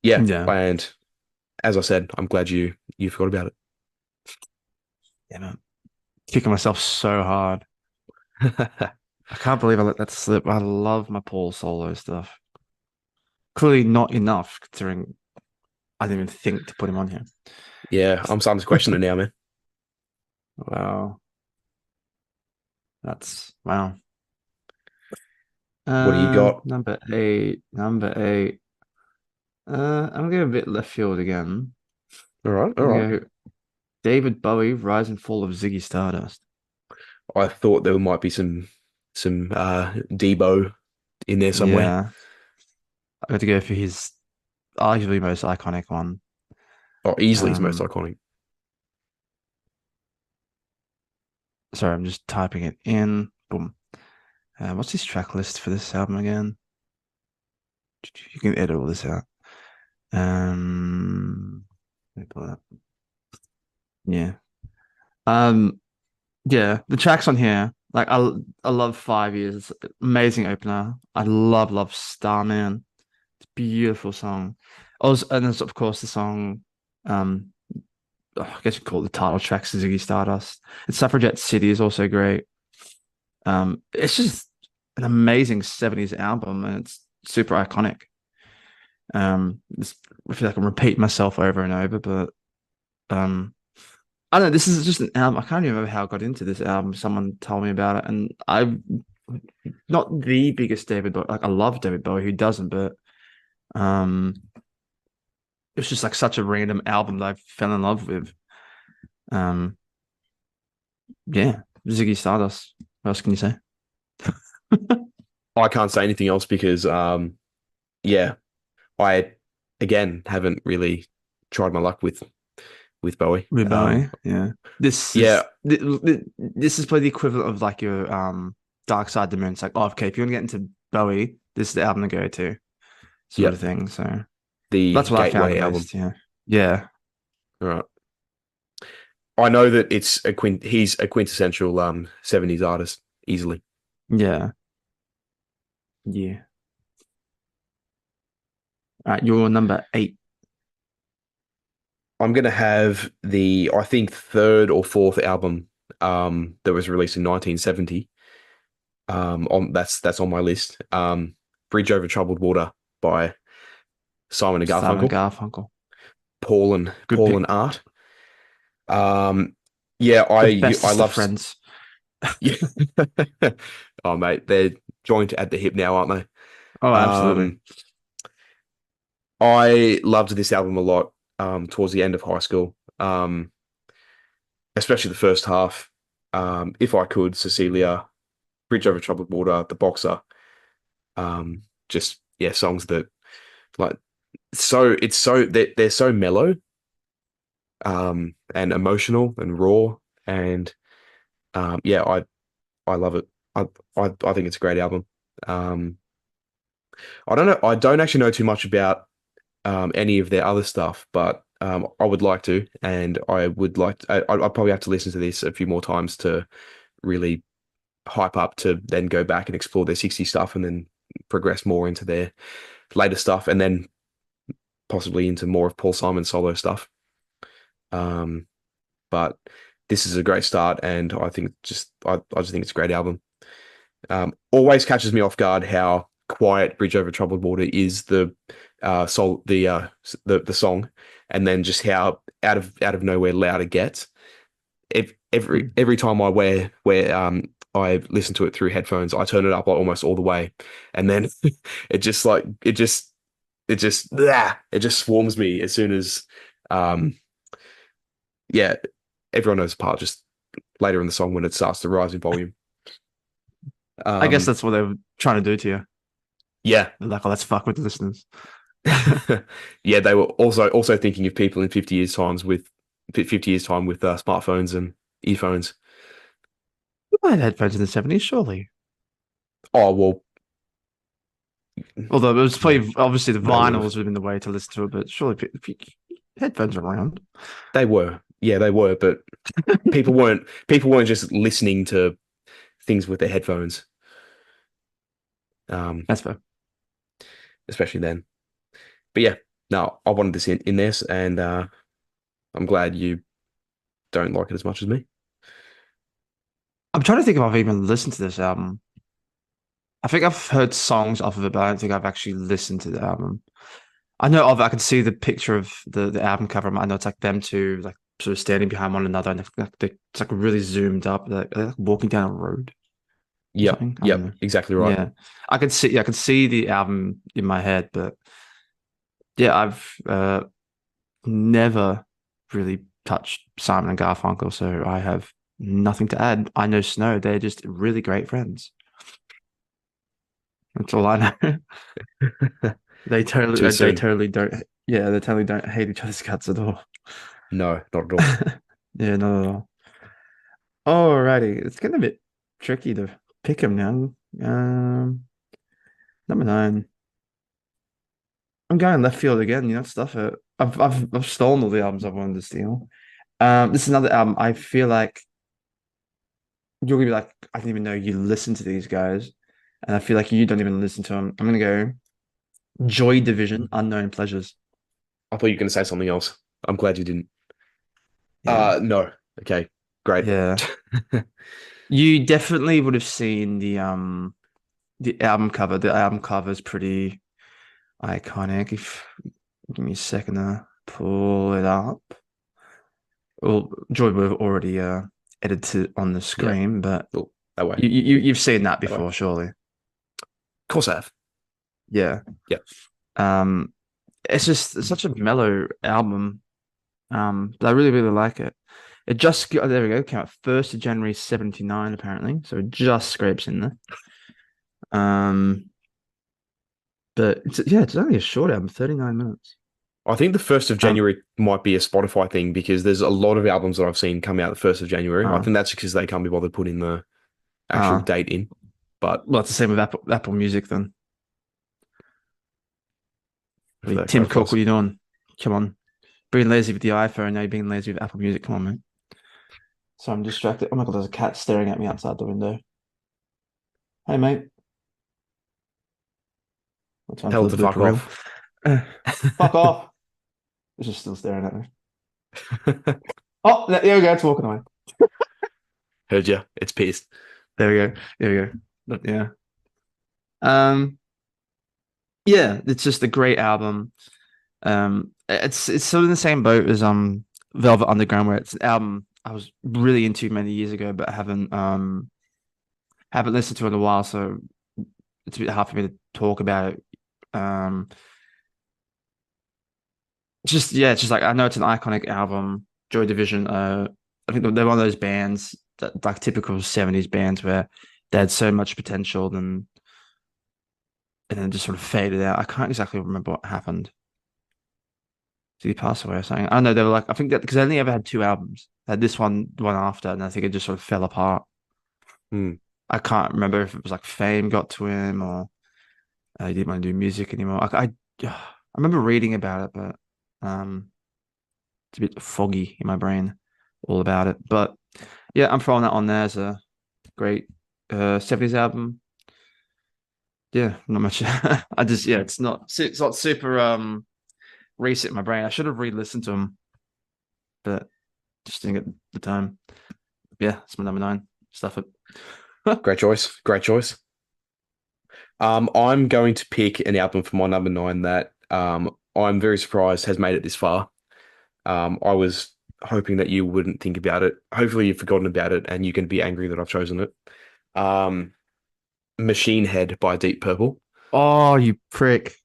yeah, Yeah. and as I said, I'm glad you forgot about Yeah, man. Kicking myself so hard. it. I can't believe I let that slip. I love my Paul solo stuff. Clearly not enough considering I didn't even think to put him on here. Yeah, I'm starting to question it now, man. Wow. That's wow. What do you got? Number eight. Number eight. I'm gonna go a bit left field again. All right, all I'm right. gonna go David Bowie, Rise and Fall of Ziggy Stardust. I thought there might be some Debo in there somewhere. Yeah. I got to go for his arguably most iconic one. Oh, easily his most Um, iconic. sorry, I'm just typing it in. Boom. What's his track list for this album again? You can edit all this out. Let me pull it up. Yeah. Um, yeah, the tracks on here, like I love 5 Years. It's an amazing opener. I love Starman. It's a beautiful song. Also, and there's of course the song, um, I guess you call it the title track, Ziggy Stardust. And Suffragette City is also great. It's just an amazing 70s album and it's super iconic. I feel like I'm repeating myself over and over, but I don't know. This is just an album. I can't even remember how I got into this album. Someone told me about it, and I'm not the biggest David Bowie. Like I love David Bowie. Who doesn't? But um, it's just like such a random album that I fell in love with. Um, yeah, Ziggy Stardust. What else can you say? I can't say anything else because yeah, I again haven't really tried my luck with Bowie. With Bowie, yeah. This Yeah, is this is probably the equivalent of like your Dark Side of the Moon. It's like, oh, okay, if you want to get into Bowie, this is the album to go to, sort yeah, of thing. So the that's what I found Gateway at album. least. Yeah, yeah, All right. I know that he's a quintessential 70s artist easily. yeah, yeah. All right, you're number 8. I'm gonna have the I think third or fourth album that was released in 1970. On that's on my list. Bridge Over Troubled Water by Simon and Simon Garfunkel, Garfunkel. Good Paul pick. and Art. Um, yeah, The I bestest of love. friends. Yeah. Oh mate, they're joined at the hip now, aren't they? Oh, absolutely. Um, I loved this album a lot. Towards the end of high school. Especially the first half. If I could, Cecilia, Bridge Over Troubled Water, The Boxer. Just yeah, songs that like it's so they're so mellow, and emotional and raw, and yeah, I love it. I think it's a great album. Um, I don't know. I don't actually know too much about any of their other stuff, but I would like to, and I would like to, I'd probably have to listen to this a few more times to really hype up to then go back and explore their 60 stuff and then progress more into their later stuff and then possibly into more of Paul Simon's solo stuff. Um, but this is a great start, and I just think it's a great album. Always catches me off guard how quiet Bridge Over Troubled Water is the song, and then just how out of nowhere loud it gets. Every time I listen to it through headphones, I turn it up like almost all the way, and then it just like it just swarms me as soon as um yeah, everyone knows the part just later in the song when it starts to rise in volume. I guess Um, that's what they were trying to do to you. yeah, They're like, oh, let's fuck with the listeners. yeah, they were also thinking of people in 50 years time with smartphones and earphones. I had headphones in the 70s, surely. Oh well, Although it was yeah, probably obviously the they would vinyls have. would have been the way to listen to it, but surely headphones are around. They were, yeah, they were, but people weren't just listening to things with their headphones, um, That's fair. especially then. But yeah, no, I wanted this in this, and I'm glad you don't like it as much as me. I'm trying to think if I've even listened to this album. I think I've heard songs off of it, but I don't think I've actually listened to the album. I know of I can see the picture of the album cover. I know it's like them two like sort of standing behind one another, and it's like really zoomed up, like they're like walking down a road or Yep, something. I don't yep, know. exactly right. Yeah, I can see the album in my head, but yeah, I've never really touched Simon and Garfunkel, so I have nothing to add. I know Snow; they're just really great friends. That's all I know. Too They soon. totally don't. Yeah, they totally don't hate each other's guts at all. No, not at all. Yeah, not at all. Alrighty, it's getting a bit tricky to pick him now. Number 9. I'm going left field again. You know, stuff it. I've stolen all the albums I've wanted to steal. This is another album. I feel like you're gonna be like, I didn't even know you listen to these guys, and I feel like you don't even listen to them. I'm gonna go Joy Division, Unknown Pleasures. I thought you were going to say something else. I'm glad you didn't. Yeah, No. Okay, great. yeah. You definitely would have seen the album cover. The album cover is pretty iconic. If give me a second to pull it up. well, Joy would have already edited it on the Yeah. screen, but Oh, that way. you've seen that That way. before, Of surely. course I have. Yeah. Yeah. Um, it's such a mellow album. But I really, really like it. There we go. Came out 1st of January 79, apparently. So it just scrapes in there. Um, but it's only a short album, 39 minutes. I think the 1st of Um, January might be a Spotify thing because there's a lot of albums that I've seen come out the 1st of January. I uh, think that's because they can't be bothered putting the actual uh, date in. But well, it's the same with Apple Music then. if that Tim Cook, what clarifies. are you doing? Come on. Being lazy with the iPhone, now you're being lazy with Apple Music. Come on, man. So I'm distracted. Oh my God, there's a cat staring at me outside the window. Hey, mate. What time Tell for it the to fuck blooper reel? off. Fuck off. It's just still staring at me. Oh, there we go. It's walking away. Heard you. It's pissed. There we go. There we go. But yeah. Um, yeah, it's just a great album. It's sort of in the same boat as Velvet Underground, where it's an album I was really into many years ago, but haven't listened to in a while, so it's a bit hard for me to talk about it. Um, it's just like I know it's an iconic album, Joy Division. I think they're one of those bands that like typical 70s bands where they had so much potential and then just sort of faded out. I can't exactly remember what happened. Did he pass away or something? I don't know. They were like, I think that because they only ever had two albums. They had this one, the one after, and I think it just sort of fell apart. Hmm. I can't remember if it was like fame got to him or he didn't want to do music anymore. I remember reading about it, but um, it's a bit foggy in my brain all about it. But yeah, I'm throwing that on there as a great 70s album. Yeah, not much. It's not super recent in my brain. I should have re-listened to them, but just didn't get the time. Yeah, it's my number nine. Stuff it. Great choice. Great choice. I'm going to pick an album for my number nine that I'm very surprised has made it this far. I was hoping that you wouldn't think about it. Hopefully, you've forgotten about it and you can be angry that I've chosen it. Um, Machine Head by Deep Purple. Oh, you prick.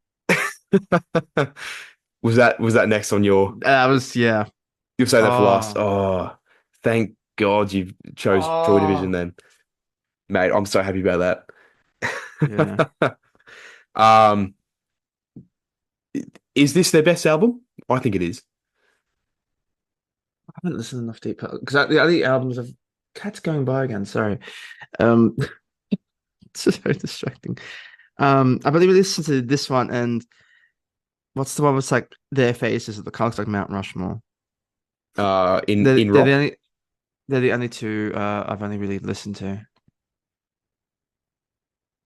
Was that next on your? That was yeah. You'll say that for last. Oh, Oh, thank God you chose Joy Division oh, then, mate. I'm so happy about yeah. that. um, is this their best album? I think it is. I haven't listened enough deep because the other albums of cats going by again. Sorry. Um, it's so distracting. I believe we listened to this one and what's the one with like their faces at the colors like Mount Rushmore. In They're, in they're the rock, only they're the only two I've only really listened to.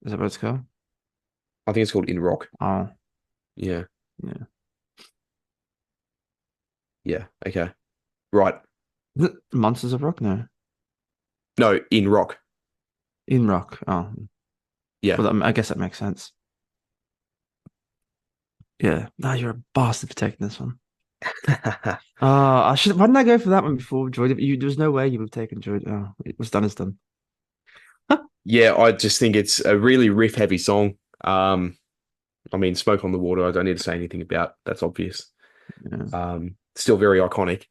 Is that what it's called? I think it's called In Rock. Oh, Yeah, yeah. yeah. Okay, right. Monsters of Rock? No. No, In Rock. In Rock. Oh, Yeah. well, I guess that makes sense. Yeah. No, you're a bastard for taking this one. I should. Why didn't I go for that one before Joy? There was no way you would have taken Joy. Oh, it was done as done. Yeah, I just think it's a really riff heavy song. I mean, Smoke on the Water, I don't need to say anything about. That's obvious. Yeah. Still very iconic.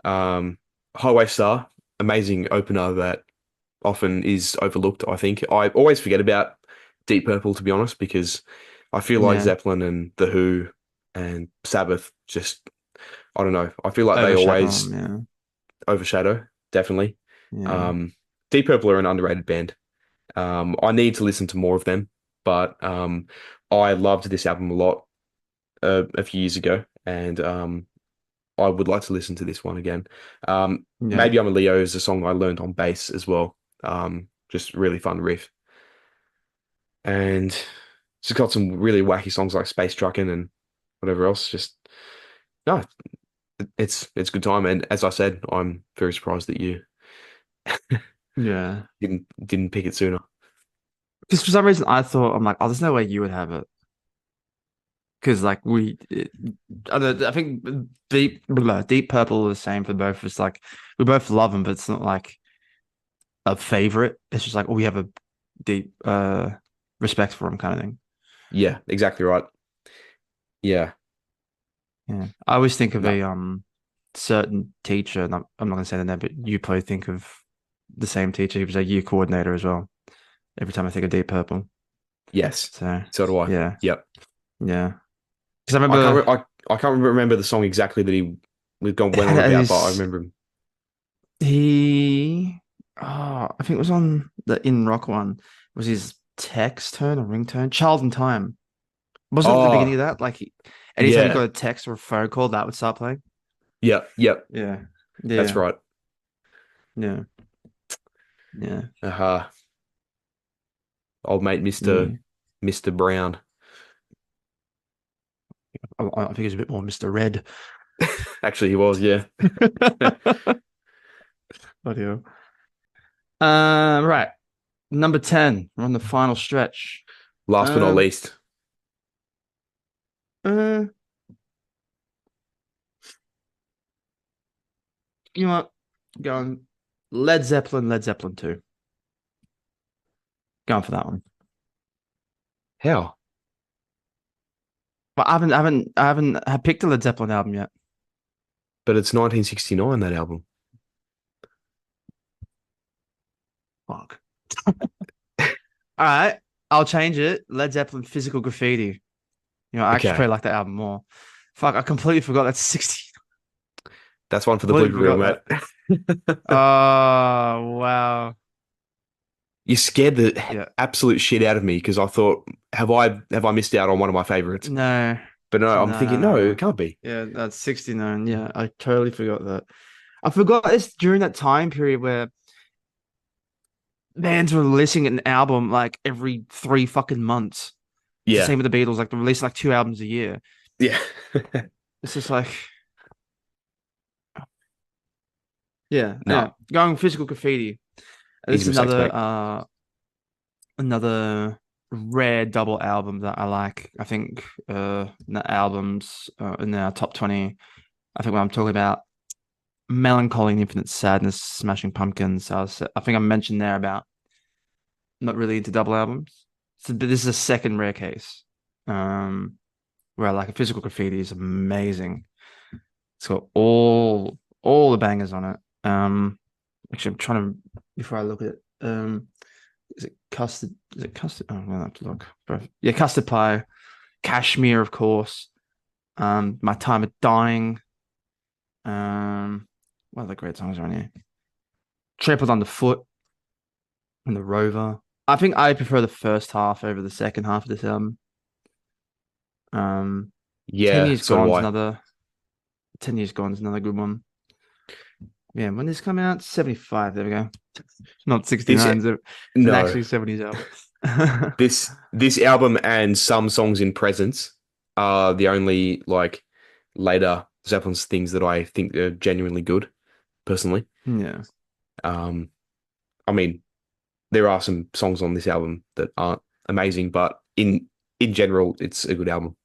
Um, Highway Star, amazing opener that often is overlooked, I think. I always forget about Deep Purple, to be honest, because I feel like Yeah. Zeppelin and The Who and Sabbath just, I don't know. I feel like they Overshadow always them. Yeah. overshadow, definitely. Yeah. Um, Deep Purple are an underrated band. I need to listen to more of them, but I loved this album a lot a few years ago, and I would like to listen to this one again. Yeah. Maybe I'm a Leo is a song I learned on bass as well. Just really fun riff, and it's got some really wacky songs like Space Truckin' and whatever else. Just no, it's a good time. And as I said, I'm very surprised that you Yeah. didn't pick it sooner. Because for some reason I thought I'm like, oh, there's no way you would have it. because like I think Deep Purple are the same for both. It's like we both love them, but it's not like a favorite. It's just like, oh, we have a deep respect for them kind of thing. Yeah, exactly right. Yeah. Yeah, I always think of No. a certain teacher, and I'm not gonna say the name, but you probably think of the same teacher. He was a year coordinator as well. Every time I think of Deep Purple, Yes. so So do I. yeah, Yep. yeah. Because I I can't. remember I can't remember the song exactly that he went on about, but I his remember him. he I think it was on the In Rock one. It was his text tone or ringtone? Child in Time. Wasn't it the beginning of Oh, that? Like anytime you got yeah. a text or a phone call, that would start playing. Yep. Yep. Yeah. That's Yeah. right. Yeah. Yeah. Uh-huh. Old mate, Yeah. Mr. Brown. I think he's a bit more Mr. Red. Actually, he was. Yeah. Bloody hell. Right. Number 10. We're on the final stretch. Last but not Um, least. uh, you know what? Going Led Zeppelin 2. Going for that one. How? But I haven't picked a Led Zeppelin album yet. But it's 1969, that album. Fuck. All right. I'll change it. Led Zeppelin Physical Graffiti. I actually Okay. probably like that album more. Fuck, I completely forgot that's 60. That's one for the Completely blooper reel, forgot mate. that. Oh, wow. You scared the Yeah. absolute shit out of me because I thought, have I missed out on one of my favorites? No. But no, I'm No, no, thinking, no, no, no. it can't be. Yeah, that's 69. Yeah, I totally forgot that. I forgot this during that time period where bands were releasing an album like every 3 fucking months. It's the Yeah. same with the Beatles, like they're releasing like 2 albums a year. Yeah. It's just like, yeah, No, yeah. Going Physical Graffiti. This easy is mistakes, mate. another rare double album that I like. I think the albums in our top 20. I think when I'm talking about Melancholy and Infinite Sadness, Smashing Pumpkins, I think I mentioned there about not really into double albums. So, but this is a second rare case. Um, where like a Physical Graffiti is amazing. It's got all the bangers on it. Actually, I'm trying to before I look at it. Is it custard? Is it custard? Oh, I'm gonna have to look. Yeah, Custard Pie, Cashmere, of course. My Time of Dying. What other great songs are on here? Trampled Underfoot and The Rover. I think I prefer the first half over the second half of this album. Um, 10 Yeah, Years so do Gone's I. another 10 Years Gone's another good one. Yeah, when did this come out? 75. There we go. Not This 69. It's an no, actually 70s album. this album and some songs in Presence are the only like later Zeppelin's things that I think are genuinely good, personally. Yeah. Um, I mean, there are some songs on this album that aren't amazing, but in general, it's a good album.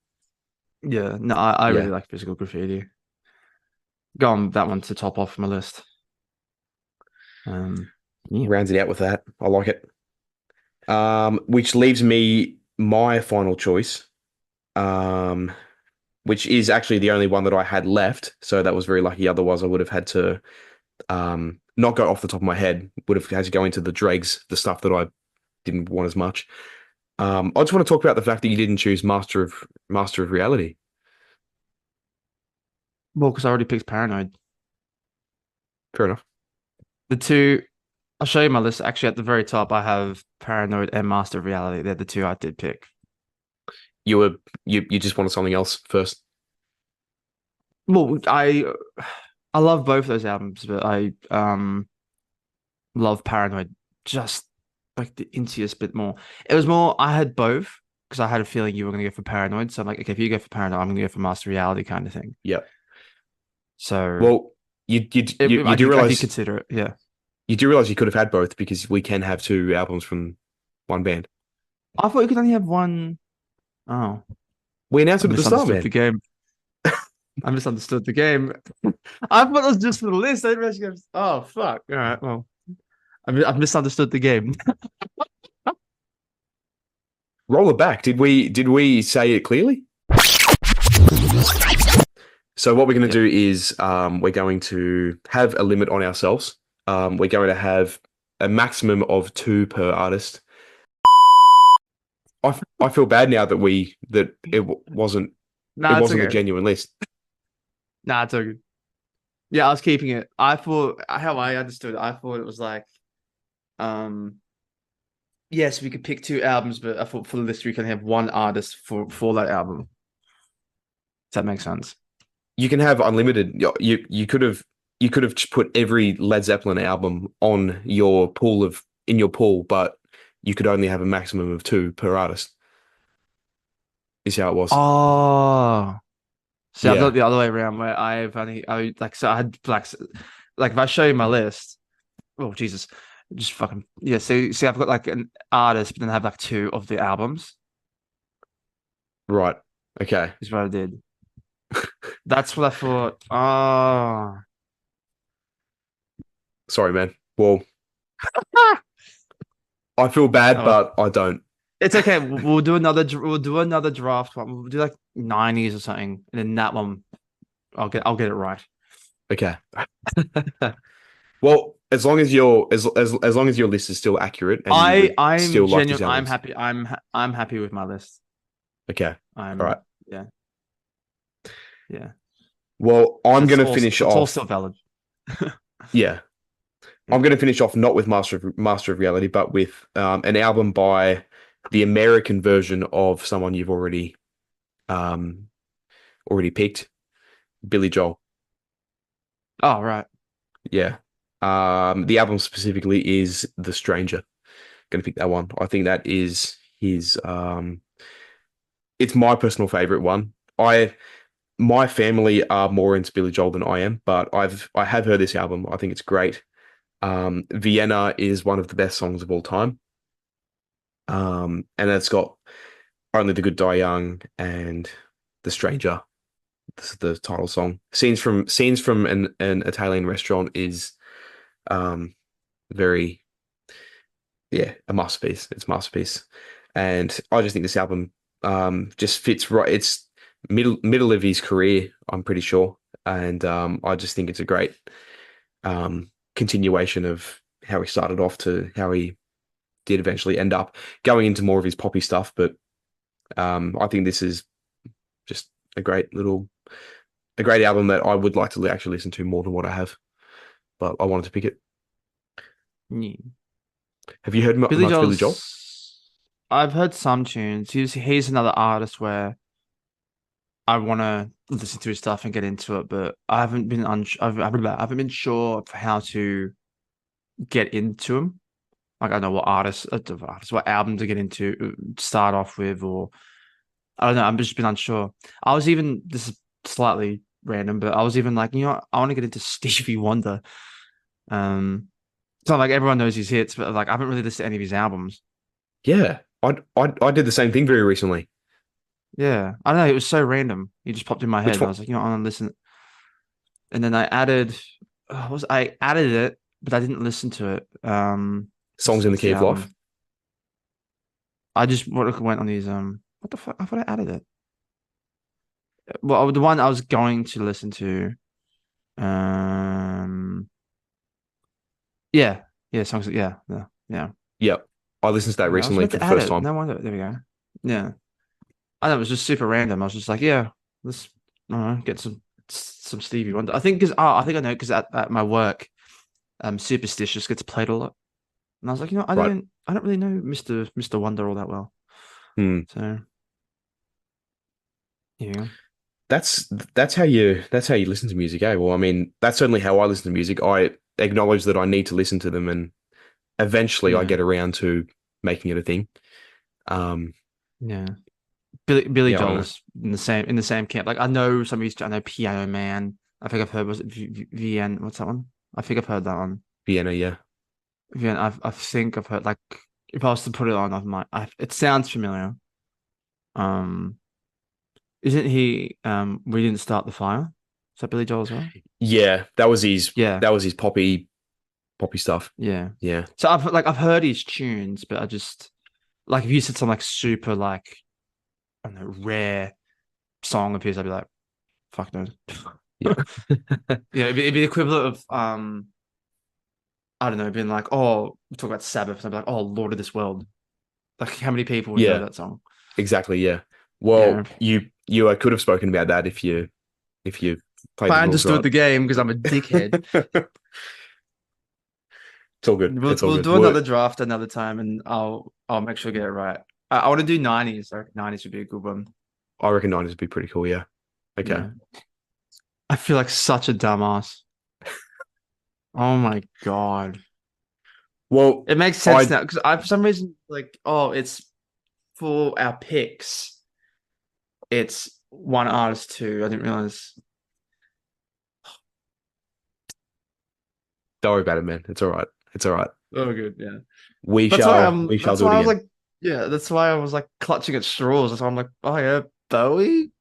Yeah. No, I really Yeah, like Physical Graffiti. Go on that one to top off my list. Um, yeah. rounds it out with that. I like it. Which leaves me my final choice, um, which is actually the only one that I had left. So that was very lucky. Otherwise, I would have had to not go off the top of my head. Would have had to go into the dregs, the stuff that I didn't want as much. I just want to talk about the fact that you didn't choose Master of Reality. Well, because I already picked Paranoid. Fair enough. The two, I'll show you my list. Actually, at the very top, I have Paranoid and Master of Reality. They're the two I did pick. You were you just wanted something else first. Well, I love both those albums, but I love Paranoid just like the intiest bit more. It was more I had both because I had a feeling you were gonna go for Paranoid. So I'm like, okay, if you go for Paranoid, I'm gonna go for Master Reality kind of thing. Yeah. So Well, you do I did realize consider it. Yeah. you could have had both because we can have two albums from one band. I thought you could only have one. Oh. We announced I it at the start, misunderstood the man. game. I misunderstood the game. I thought it was just for the list. I didn't realize you guys. Oh fuck! All right, well, I've misunderstood the game. Roll it back. Did we say it clearly? So what we're going to Yep. do is we're going to have a limit on ourselves. We're going to have a maximum of two per artist. I feel bad now that wasn't it Nah, it's wasn't a okay. genuine list. Nah, it's okay. Yeah, I was keeping it. I thought how I understood it, I thought it was like, um, yes, we could pick two albums, but I thought for the list we can have one artist for that album. Does that make sense? You can have unlimited. You could have put every Led Zeppelin album on your pool of in your pool, but you could only have a maximum of two per artist. Is how it was. Oh, see, I've done it Yeah. the other way around where I like so I had like if I show you my list, oh Jesus, just fucking yeah. So see, I've got like an artist, but then I have like two of the albums. Right. Okay. Is what I did. That's what I thought. Oh, Sorry, man. Well, I feel oh bad, well. but I don't. It's okay. We'll do another. We'll do another draft one. We'll do like 90s or something, and then that one, I'll get it right. Okay. Well, as long as as long as your list is still accurate and you would I'm still like these genuine. I'm albums. happy. I'm happy with my list. Okay. All right. I'm yeah yeah. Well, I'm It's gonna all finish it's all off. still valid. Yeah, Yeah. I'm gonna finish off not with Master of Reality, but with an album by the American version of someone you've um already picked, Billy Joel. Oh right. Yeah. The album specifically is The Stranger. Gonna pick that one. I think that is his it's my personal favorite one. My family are more into Billy Joel than I am, but I have heard this album. I think it's great. Vienna is one of the best songs of all time. And it's got Only the Good Die Young and The Stranger. This is the title song. Scenes from an Italian restaurant is um very yeah, a masterpiece. It's a masterpiece. And I just think this album just fits right. It's middle of his career, I'm pretty sure. And I just think it's a great continuation of how he started off to how he did eventually end up going into more of his poppy stuff. But I think this is just a great album that I would like to actually listen to more than what I have. But I wanted to pick it. Yeah. Have you heard Billy much Billy Joel? Joel's. I've heard some tunes. He's another artist where I want to listen to his stuff and get into it, but I haven't been I haven't been sure of how to get into him. Like I don't know what album to get into, start off with, or I don't know. I'm just been unsure. I was even this is slightly random, but I was even like, you know, what? I want to get into Stevie Wonder. Um, it's not like everyone knows his hits, but like I haven't really listened to any of his albums. Yeah, I did the same thing very recently. Yeah, I don't know. It was so random. He just popped in my head, Which and I one? was like, you know, I want to listen. And then I added, I added it, but I didn't listen to it. Songs in the What's Key the of Life. album? I just went on these. What the fuck? I thought I added it. Well, the one I was going to listen to. Um, yeah, yeah, songs. Yeah. Yep, I listened to that I was recently meant for to the add first it. time. No wonder. There we go. Yeah, I know it was just super random. I was just like, yeah, let's I don't know, get some Stevie Wonder. I think because I think I know because at my work, Superstitious gets played a lot, and I was like, you know, Right. I don't really know Mister Wonder all that well. Hmm. So yeah, That's how you listen to music, eh? Well, I mean, that's certainly how I listen to music. I acknowledge that I need to listen to them, and eventually I yeah, get around to making it a thing. Um, yeah. Billy yeah, I don't know. Joel's in the same camp. Like I know Piano Man. I think I've heard was it VN? What's that one? I think I've heard that one. Vienna, yeah. VN. I think I've heard like if I was to put it on, it sounds familiar. Um, Isn't he? We didn't start the fire. Is that Billy Joel as well? Yeah, Yeah, that was his poppy stuff. yeah. Yeah. So I've heard his tunes, but I just like if you said some like super like I don't know rare song of his, I'd be like, fuck no. Yeah. Yeah, it'd be the equivalent of I don't know, being like, oh, we talk about Sabbath, and I'd be like, oh, Lord of this World. Like, how many people would know Yeah, that song? exactly. Yeah. Yeah, Well, you could have spoken about that if you but played the I rules understood right. the game because I'm a dickhead. It's all good. We'll It's all we'll good. do another draft another time, and I'll make sure to get it right. I want to do 90s. Like 90s would be a good one. I reckon 90s would be pretty cool. Yeah. Okay. Yeah, I feel like such a dumbass. Oh my God. Well, It makes sense I now because I, for some reason, like, oh, it's for our picks. It's one artist too. I didn't realize. don't worry about it, man. It's all right. It's all right. Oh, good. Yeah. We shall That's do it why I was again. like, yeah, that's why I was like clutching at straws. That's why I'm like, oh yeah, Bowie,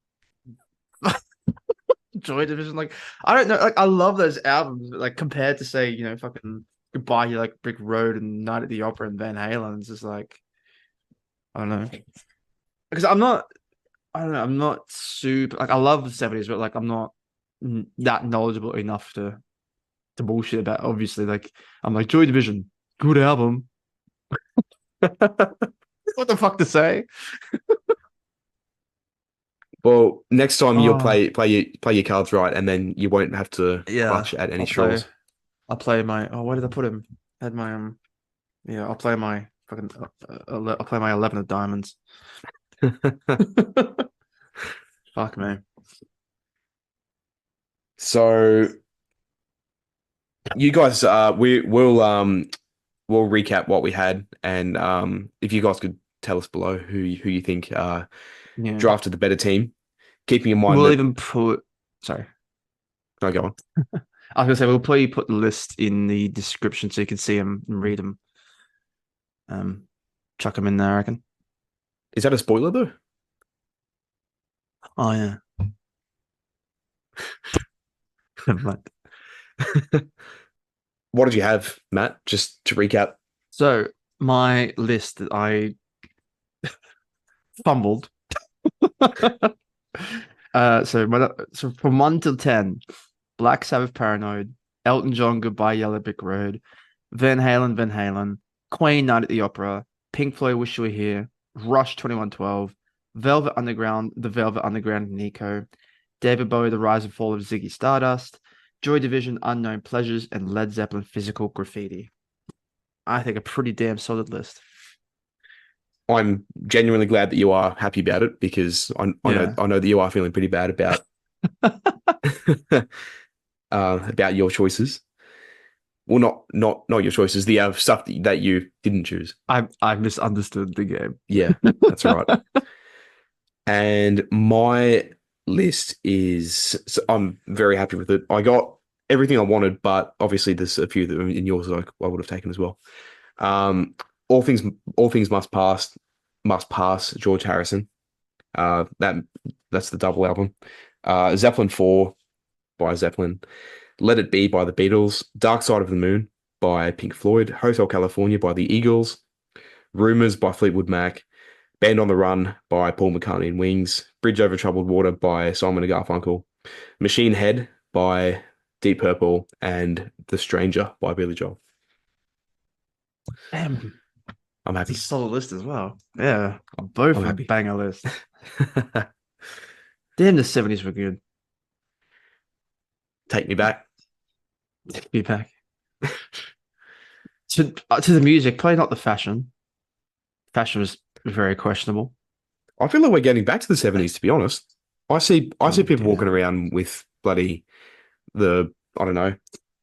Joy Division. Like, I don't know. Like, I love those albums, but like compared to say, fucking Goodbye, You Like Brick Road and Night at the Opera and Van Halen, it's just like, I don't know. Because I don't know, I'm not super, like, I love the 70s, but like, I'm not that knowledgeable enough to bullshit about. Obviously, like, I'm like, Joy Division, good album. What the fuck to say? Well, next time you'll Oh, play your cards right, and then you won't have to yeah. clutch at any I'll play. straws. I'll play my. Oh, where did I put him? I had my Yeah, I'll play my fucking. I'll play my 11 of diamonds. Fuck me. So you guys, we'll recap what we had, and if you guys could tell us below who you think Yeah. drafted the better team, keeping in mind We'll that even put. Sorry, no, go on. I was gonna say we'll probably put the list in the description so you can see them and read them. Um, chuck them in there. I reckon. Is that a spoiler though? Oh yeah. Never mind. What did you have, Matt? Just to recap. So my list that I fumbled. So from 1 to 10, Black Sabbath Paranoid, Elton John Goodbye Yellow Brick Road, Van Halen, Queen Night at the Opera, Pink Floyd Wish You Were Here, Rush 2112, Velvet Underground, The Velvet Underground Nico, David Bowie The Rise and Fall of Ziggy Stardust, Joy Division Unknown Pleasures, and Led Zeppelin Physical Graffiti. I think a pretty damn solid list. I'm genuinely glad that you are happy about it because Yeah. I know that you are feeling pretty bad about about your choices. Well, not your choices. The stuff that you didn't choose. I misunderstood the game. Yeah, that's all right. And my list is so I'm very happy with it. I got everything I wanted, but obviously there's a few that are in yours that I would have taken as well. Um, all things all things must pass. George Harrison. That's the double album. Zeppelin 4 by Zeppelin. Let It Be by the Beatles. Dark Side of the Moon by Pink Floyd. Hotel California by the Eagles. Rumors by Fleetwood Mac. Band on the Run by Paul McCartney and Wings. Bridge Over Troubled Water by Simon and Garfunkel. Machine Head by Deep Purple. And The Stranger by Billy Joel. Damn, I'm it's a happy. solid list as well. Yeah, I'm both are happy. banger lists. Damn, the 70s were good. Take me back. Be back. To the music, probably not the fashion. Fashion was very questionable. I feel like we're getting back to the 70s, to be honest. I see Oh people walking dear. around with bloody the I don't know,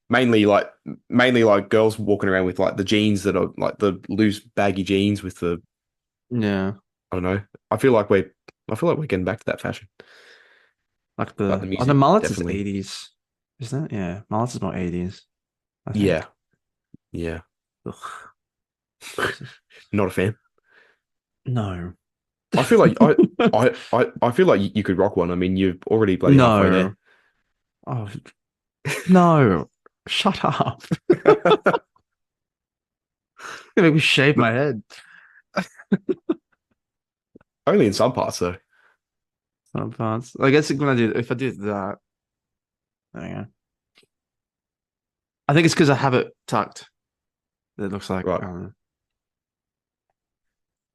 mainly like girls walking around with like the jeans that are like the loose baggy jeans with the Yeah, I don't know. I feel like we're getting back to that fashion. like But the the music mullets is definitely 80s, isn't it? Yeah, mullets is more 80s, I yeah, think. yeah. Ugh, Jesus. Not a fan. No. I feel like I feel like you could rock one. I mean, you're already bloody halfway there. No. Oh no. Shut up. You make me shave my head. Only in some parts though. Some parts. I guess when I do if I do that, there you go. I think it's because I have it tucked. It looks like Right.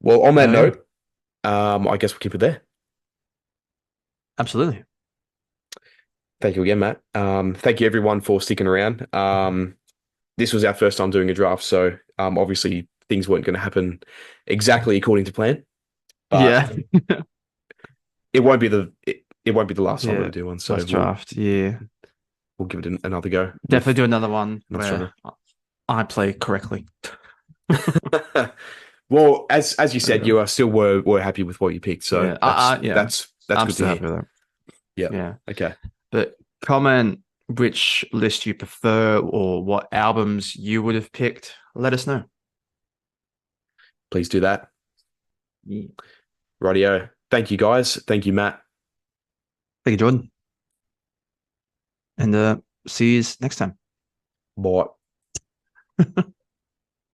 Well, on that there we go. note, I guess we'll keep it there. Absolutely. Thank you again, Matt. Thank you everyone for sticking around. This was our first time doing a draft, so obviously things weren't going to happen exactly according to plan, but Yeah. it won't be the last time that Yeah. we do one. So Last draft. Yeah. we'll give it another go Definitely with do another one another where stronger. I play correctly. Well, as you There we said, go. you are still were happy with what you picked, so Yeah. Yeah. that's I'm good to still hear. happy with that. Yeah. Yeah. Okay. But comment which list you prefer or what albums you would have picked. Let us know. Please do that. Yeah. Rightio. Thank you, guys. Thank you, Matt. Thank you, Jordan. And see you next time. Bye.